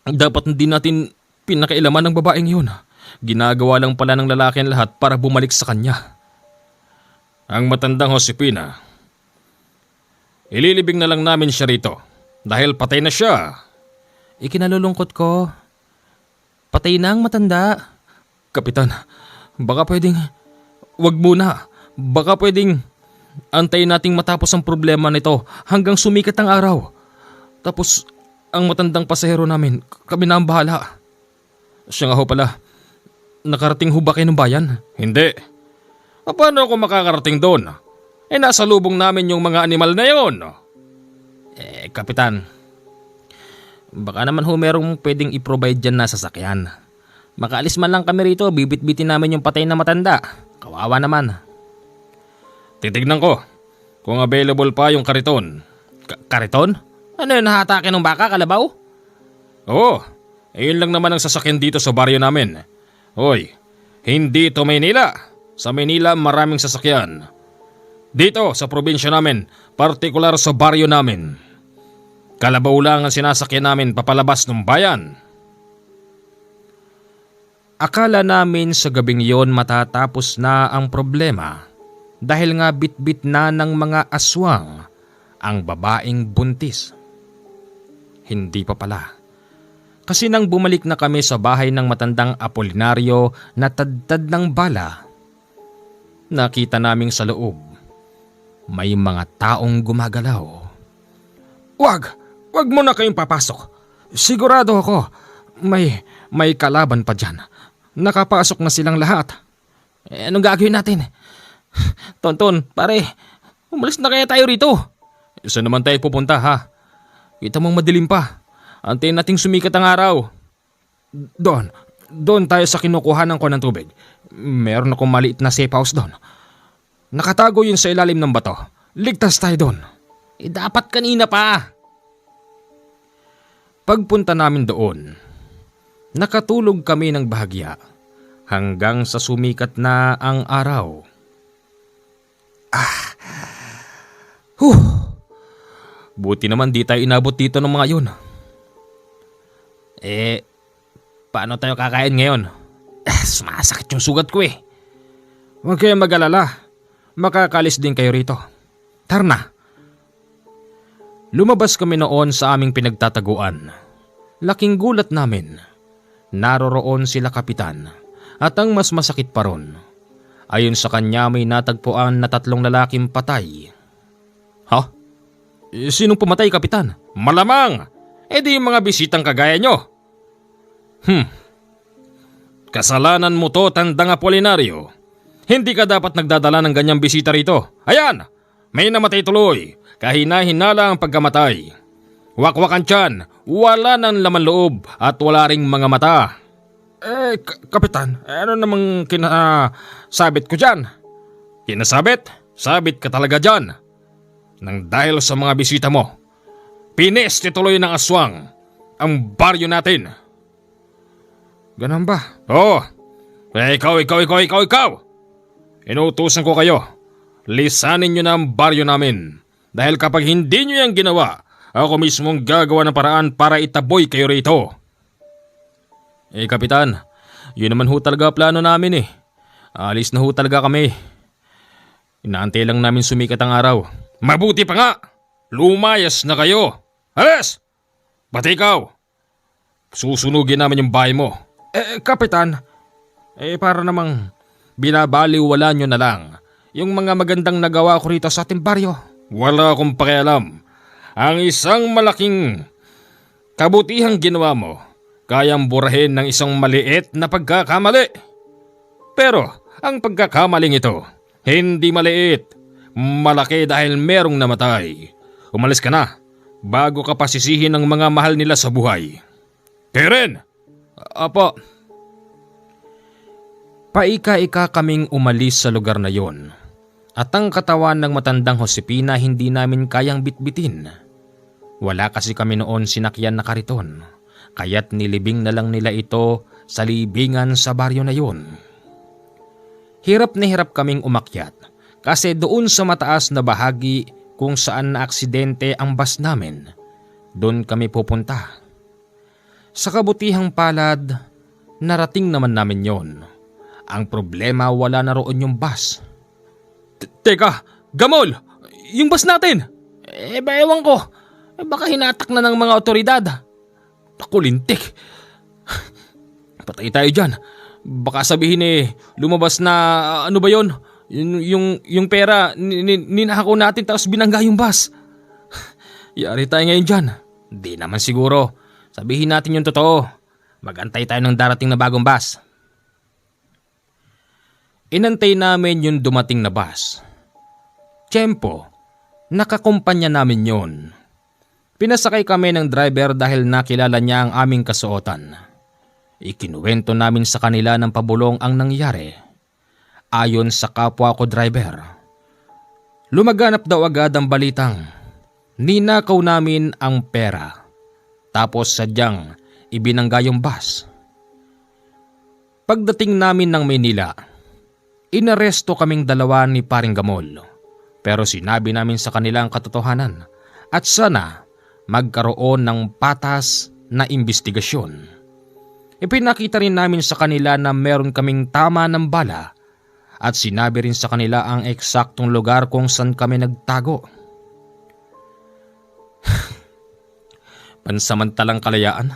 Dapat hindi natin pinakailaman ng babaeng yun. Ginagawa lang pala ng lalaki ang lahat para bumalik sa kanya. Ang matandang Josefina, ililibing na lang namin siya rito dahil patay na siya. Ikinalulungkot ko. Patay na ang matanda. Kapitan, baka pwedeng wag muna. Baka pwedeng antayin nating matapos ang problema nito hanggang sumikat ang araw. Tapos ang matandang pasahero namin, kami na ang bahala. Siya nga ho pala, nakarating ho ba kayo ng bayan? Hindi. Paano ako makakarating doon? Nasa lubong namin yung mga animal na yon. Kapitan, baka naman ho merong pwedeng i-provide dyan na sasakyan. Makaalis man lang kami rito, bibit-bitin namin yung patay na matanda. Kawawa naman. Titignan ko kung available pa yung kariton. Kariton? Ano yun, nahatake ng baka, kalabaw? Oo, yun lang naman ang sasakyan dito sa baryo namin. Hoy, hindi ito Maynila. Sa Maynila maraming sasakyan. Dito sa probinsya namin, partikular sa baryo namin. Kalabaw lang ang sinasakyan namin papalabas ng bayan. Akala namin sa gabing yon matatapos na ang problema dahil nga bitbit na ng mga aswang ang babaeng buntis. Hindi pa pala. Kasi nang bumalik na kami sa bahay ng matandang Apolinario na tadtad ng bala, nakita naming sa loob may mga taong gumagalaw. Wag mo na kayong papasok. Sigurado ako, may kalaban pa dyan. Nakapasok na silang lahat. Anong gagawin natin? Tonton, pare, umalis na kaya tayo rito. Saan naman tayo pupunta ha? Kita mong madilim pa. Antayin nating sumikat ang araw. Doon tayo sa kinukuhanan ko ng tubig. Meron akong maliit na safe house doon. Nakatago yun sa ilalim ng bato. Ligtas tayo doon. Dapat kanina pa. Pagpunta namin doon, nakatulog kami ng bahagya hanggang sa sumikat na ang araw. Buti naman di tayo inabot dito ng mga yun. Paano tayo kakain ngayon? Sumasakit yung sugat ko eh. Huwag kayong mag-alala. Makakalis din kayo rito. Tara na. Lumabas kami noon sa aming pinagtataguan. Laking gulat namin. Naroroon sila kapitan at ang mas masakit pa ron, ayon sa kanya may natagpuan na 3 lalaking patay. Ha? Sinong pumatay, kapitan? Malamang! Di yung mga bisitang kagaya nyo. Kasalanan mo to, tandang Apolinario. Hindi ka dapat nagdadala ng ganyang bisita rito. Ayan! May namatay tuloy. Kahina-hinala ang pagkamatay. Wakwakan tiyan, wala ng laman loob at wala ring mga mata. Kapitan, ano namang kinasabit ko dyan? Kinasabit? Sabit ka talaga dyan. Nang dahil sa mga bisita mo, pineste tuloy ng aswang ang baryo natin. Ganun ba? Oo. Ikaw. Inuutusan ko kayo. Lisanin nyo na ang baryo namin. Dahil kapag hindi nyo yan ginawa, ako mismong gagawa ng paraan para itaboy kayo rito. Kapitan, yun naman ho talaga plano namin eh. Alis na ho talaga kami. Inaantay lang namin sumikat ang araw. Mabuti pa nga! Lumayas na kayo! Alis! Pati ikaw! Susunugin namin yung bahay mo. Kapitan, para namang binabaliwala nyo na lang yung mga magandang nagawa ko rito sa ating baryo. Wala akong pakialam. Ang isang malaking kabutihang ginawa mo, kayang burahin ng isang maliit na pagkakamali. Pero ang pagkakamaling ito, hindi maliit. Malaki dahil merong namatay. Umalis ka na, bago ka pasisihin ng mga mahal nila sa buhay. Karen! Apo. Paika-ika kaming umalis sa lugar na yon. At ang katawan ng matandang Josepina hindi namin kayang bitbitin. Wala kasi kami noon sinakyan na kariton, kaya't nilibing na lang nila ito sa libingan sa baryo na yon. Hirap na hirap kaming umakyat kasi doon sa mataas na bahagi kung saan na aksidente ang bus namin, doon kami pupunta. Sa kabutihang palad, narating naman namin yon. Ang problema, wala na roon yung bus. Teka, Gamol! Yung bus natin! Ewan ko. Baka hinatak na ng mga otoridad. Pakulintik. Patay tayo dyan. Baka sabihin lumabas na ano ba yon? Yung pera, ninakaw natin tapos binangga yung bus. Yari tayo ngayon dyan. Di naman siguro. Sabihin natin yung totoo. Magantay tayo ng darating na bagong bus. Inantay namin yung dumating na bus. Tiyempo, nakakumpanya namin yon. Pinasakay kami ng driver dahil nakilala niya ang aming kasuotan. Ikinuwento namin sa kanila ng pabulong ang nangyari. Ayon sa kapwa ko driver, lumaganap daw agad ang balitang ninakaw namin ang pera. Tapos sadyang ibinangga yung bus. Pagdating namin ng Maynila, inaresto kaming 2 ni Paring Gamol. Pero sinabi namin sa kanila ang katotohanan at sana magkaroon ng patas na imbestigasyon. Ipinakita rin namin sa kanila na meron kaming tama ng bala at sinabi rin sa kanila ang eksaktong lugar kung saan kami nagtago. Pansamantalang kalayaan?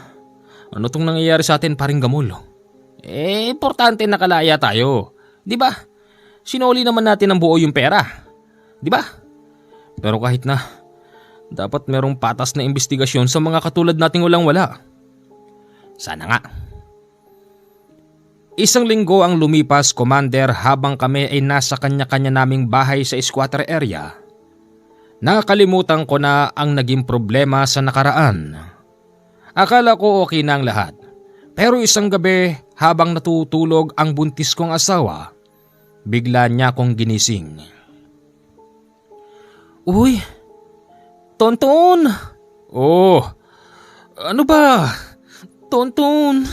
Ano tong nangyayari sa atin, paring Gamol? Importante na kalaya tayo. Di ba? Sinuli naman natin ng buo yung pera. Di ba? Pero kahit na, dapat merong patas na imbestigasyon sa mga katulad nating walang-wala. Sana nga. Isang linggo ang lumipas, Commander, habang kami ay nasa kanya-kanya naming bahay sa squatter area. Nakalimutan ko na ang naging problema sa nakaraan. Akala ko okay na ang lahat. Pero isang gabi, habang natutulog ang buntis kong asawa, bigla niya akong ginising. Uy, Tonton! Oh, ano ba? Tonton,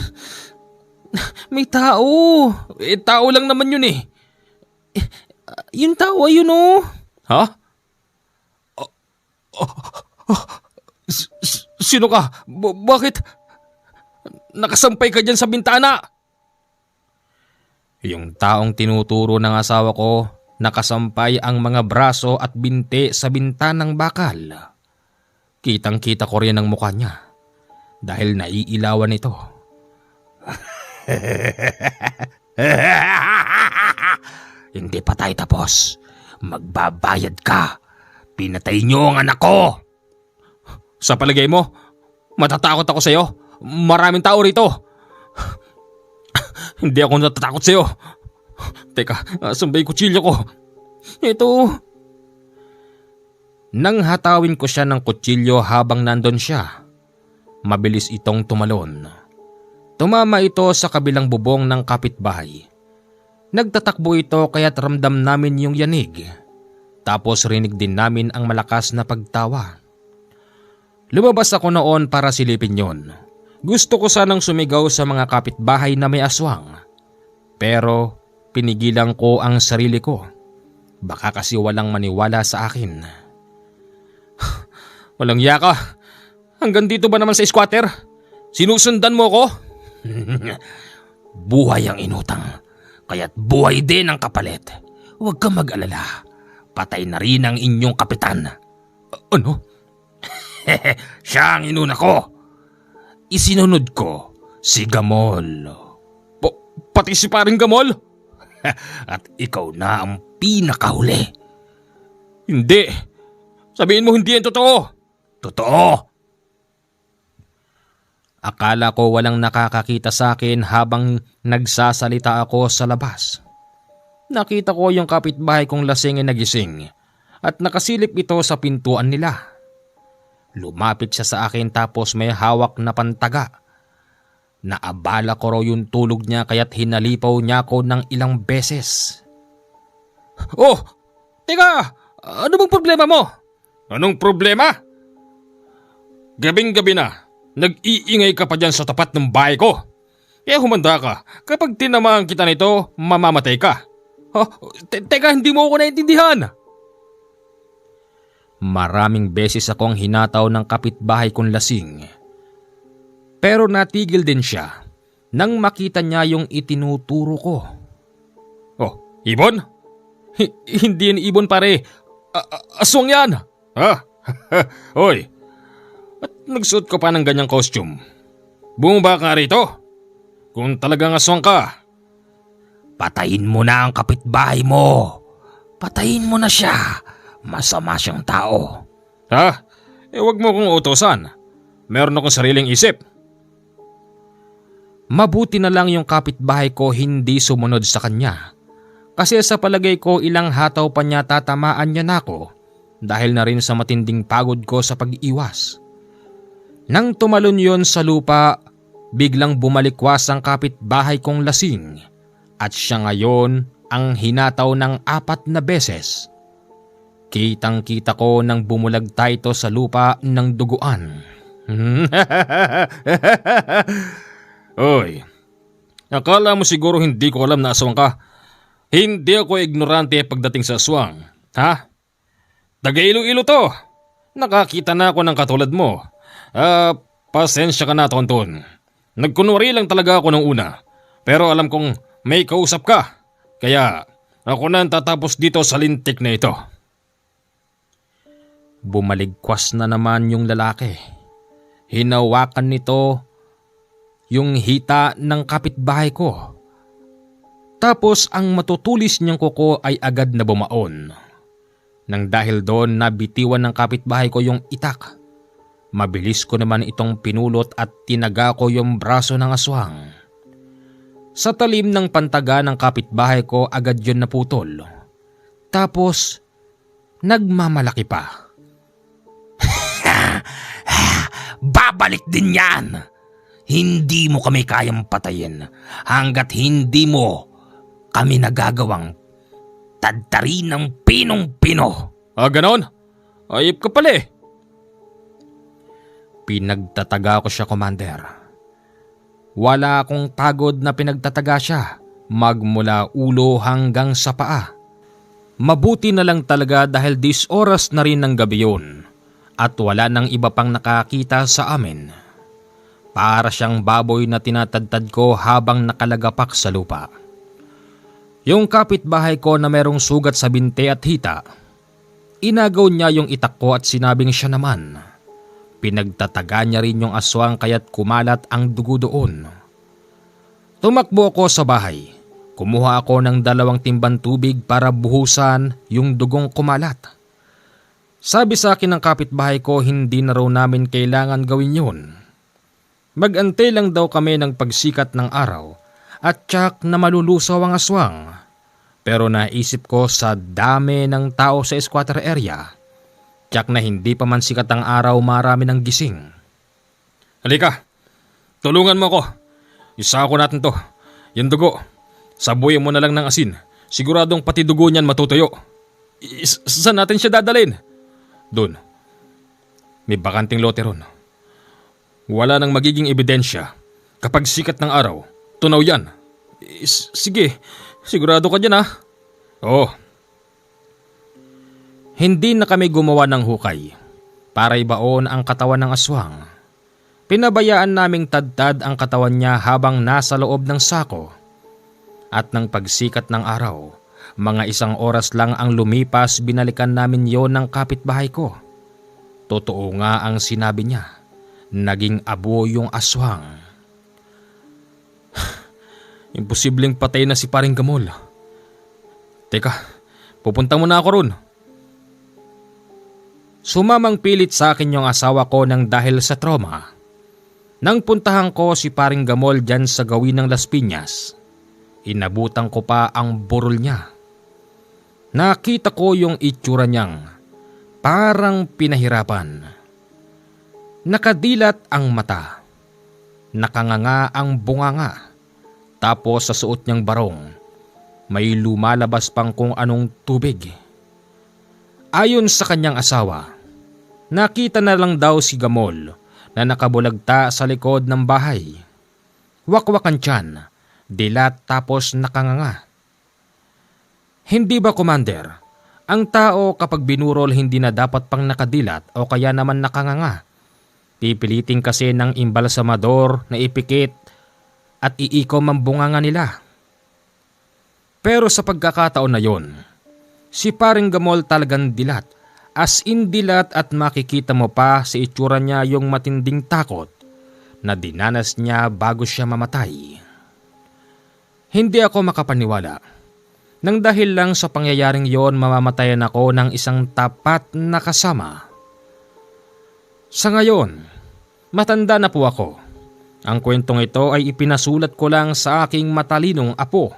may tao. Tao lang naman yun eh. Yung tao ay yun oh. Ha? Sino ka? Bakit? Nakasampay ka dyan sa bintana. Yung taong tinuturo ng asawa ko, nakasampay ang mga braso at binti sa bintanang bakal. Kitang-kita ko rin ang mukha niya dahil naiilawan ito. Hindi pa tayo tapos. Magbabayad ka. Pinatay niyo ang anak ko. Sa palagay mo, matatakot ako sa'yo? Maraming tao rito. Hindi ako natatakot sa'yo. Teka, asan ba yung kutsilyo ko? Ito. Nang hatawin ko siya ng kutsilyo habang nandun siya, mabilis itong tumalon. Tumama ito sa kabilang bubong ng kapitbahay. Nagtatakbo ito kaya't ramdam namin yung yanig. Tapos rinig din namin ang malakas na pagtawa. Lumabas ako noon para silipin yon. Gusto ko sanang sumigaw sa mga kapitbahay na may aswang. Pero pinigilan ko ang sarili ko. Baka kasi walang maniwala sa akin. Walang yaka. Hanggang dito ba naman sa squatter? Sinusundan mo ko? Buhay ang inutang. Kaya't buhay din ang kapalit. Huwag kang mag-alala. Patay na rin ang inyong kapitan. Ano? Siya ang inuna ko. Isinunod ko si Gamol. Pati si paring Gamol? At ikaw na ang pinakahuli. Hindi. Sabihin mo hindi yan totoo. Totoo. Akala ko walang nakakakita sa akin habang nagsasalita ako sa labas. Nakita ko yung kapitbahay kong lasing ay nagising at nakasilip ito sa pintuan nila. Lumapit siya sa akin tapos may hawak na pantaga. Naabala ko raw yung tulog niya kaya't hinalipaw niya ako ng ilang beses. Oh! Teka! Ano bang problema mo? Anong problema? Gabing-gabi na. Nag-iingay ka pa dyan sa tapat ng bahay ko. Kaya humanda ka. Kapag tinamaan kita nito, mamamatay ka. Teka, hindi mo ako naintindihan. Maraming beses akong hinataw ng kapitbahay kong lasing. Pero natigil din siya nang makita niya yung itinuturo ko. Oh, ibon? Hindi yan ibon pare. Aswang yan. Ha? Hoy, at nagsuot ka pa ng ganyang costume. Bumaba ka rito. Kung talagang aswang ka. Patayin mo na ang kapitbahay mo. Patayin mo na siya. Masama siyang tao. Ha? Huwag mo kong utosan. Meron akong sariling isip. Mabuti na lang yung kapitbahay ko hindi sumunod sa kanya. Kasi sa palagay ko ilang hataw pa niya tatamaan niya na ako dahil na rin sa matinding pagod ko sa pag-iwas. Nang tumalon yon sa lupa, biglang bumalikwas ang kapitbahay kong lasing at siya ngayon ang hinataw ng 4 na beses. Kitang-kita ko nang bumulagta ito sa lupa ng duguan. Oy, akala mo siguro hindi ko alam na aswang ka. Hindi ako ignorante pagdating sa aswang. Ha? Taga Iloilo to. Nakakita na ako ng katulad mo. Pasensya ka na, Tonton. Nagkunwari lang talaga ako nung una. Pero alam kong may kausap ka. Kaya ako na ang tatapos dito sa lintik na ito. Bumaligkwas na naman yung lalaki. Hinawakan nito yung hita ng kapitbahay ko. Tapos ang matutulis niyang kuko ay agad na bumaon. Nang dahil doon nabitiwan ng kapitbahay ko yung itak. Mabilis ko naman itong pinulot at tinaga ko yung braso ng aswang. Sa talim ng pantaga ng kapitbahay ko agad yun naputol. Tapos nagmamalaki pa. Babalik din yan! Hindi mo kami kayang patayin hanggat hindi mo kami nagagawang tadtarin ng pinong-pino. Ganon? Ayip ka pala eh. Pinagtataga ko siya, Commander. Wala akong pagod na pinagtataga siya magmula ulo hanggang sa paa. Mabuti na lang talaga dahil 10 oras na rin ng gabi yun at wala nang iba pang nakakita sa amin. Para siyang baboy na tinatadtad ko habang nakalagapak sa lupa. Yung kapitbahay ko na merong sugat sa binte at hita, inagaw niya yung itak ko at sinabing siya naman. Pinagtataga niya rin yung aswang kaya't kumalat ang dugo doon. Tumakbo ako sa bahay. Kumuha ako ng 2 timbang tubig para buhusan yung dugong kumalat. Sabi sa akin ng kapitbahay ko hindi na raw namin kailangan gawin yun. Mag-antay lang daw kami ng pagsikat ng araw at tiyak na malulusaw ang aswang. Pero naisip ko sa dami ng tao sa squatter area, tiyak na hindi pa man sikat ang araw marami ng gising. Halika, tulungan mo ako. Isako natin to. Yung dugo, sabuyan mo na lang ng asin. Siguradong pati dugo niyan matutuyo. Saan natin siya dadalhin? Doon. May bakanting lote ron. Wala nang magiging ebidensya. Kapag sikat ng araw, tunaw yan. Sige, sigurado ka dyan ha? Oo. Hindi na kami gumawa ng hukay para ibaon ang katawan ng aswang. Pinabayaan naming tadtad ang katawan niya habang nasa loob ng sako. At nang pagsikat ng araw, mga 1 oras lang ang lumipas binalikan namin yon ng kapitbahay ko. Totoo nga ang sinabi niya. Naging abo yung aswang. Imposibleng patay na si Paring Gamol. Teka, pupunta muna ako ron. Sumamang pilit sa akin yung asawa ko nang dahil sa trauma. Nang puntahan ko si Paring Gamol dyan sa gawin ng Las Piñas, inabutan ko pa ang burol niya. Nakita ko yung itsura niyang parang pinahirapan. Nakadilat ang mata. Nakanganga ang bunganga. Tapos sa suot niyang barong, may lumalabas pang kung anong tubig. Ayon sa kanyang asawa, nakita na lang daw si Gamol na nakabulagta sa likod ng bahay. Wakwakan tiyan, dilat tapos nakanganga. Hindi ba, Commander, ang tao kapag binurol hindi na dapat pang nakadilat o kaya naman nakanganga? Pipilitin kasi ng imbalsamador na ipikit at iikom ang bunganga nila. Pero sa pagkakataon na yon, si Paring Gamol talagang dilat. As in dilat at makikita mo pa sa itsura niya yung matinding takot na dinanas niya bago siya mamatay. Hindi ako makapaniwala. Nang dahil lang sa pangyayaring yon mamamatayan ako ng isang tapat na kasama. Sa ngayon, matanda na po ako. Ang kwentong ito ay ipinasulat ko lang sa aking matalinong apo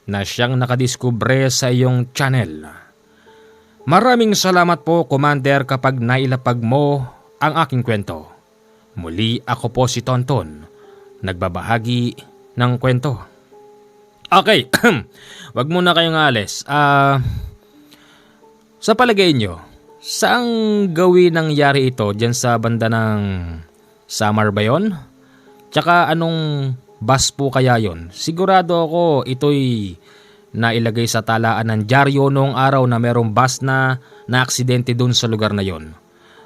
na siyang nakadiskubre sa iyong channel. Maraming salamat po, Commander, kapag nailapag mo ang aking kwento. Muli ako po si Tonton, nagbabahagi ng kwento. Okay, wag muna kayong alis. Sa palagay nyo, saang gawin nangyari ito dyan sa banda ng Samar ba yun? Tsaka anong bus po kaya yon? Sigurado ako ito'y nailagay sa talaan ng dyaryo noong araw na merong bus na naaksidente dun sa lugar na yon.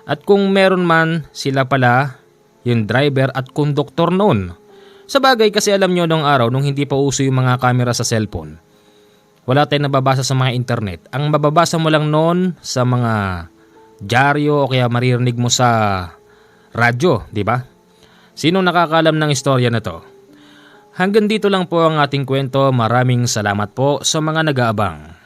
At kung meron man, sila pala yung driver at konduktor noon. Sa bagay kasi alam nyo nung araw nung hindi pa uso yung mga camera sa cellphone, wala tayong nababasa sa mga internet. Ang mababasa mo lang noon sa mga dyaryo o kaya maririnig mo sa radyo, di ba? Sino nakakalam ng istorya na to? Hanggang dito lang po ang ating kwento. Maraming salamat po sa mga nag-aabang.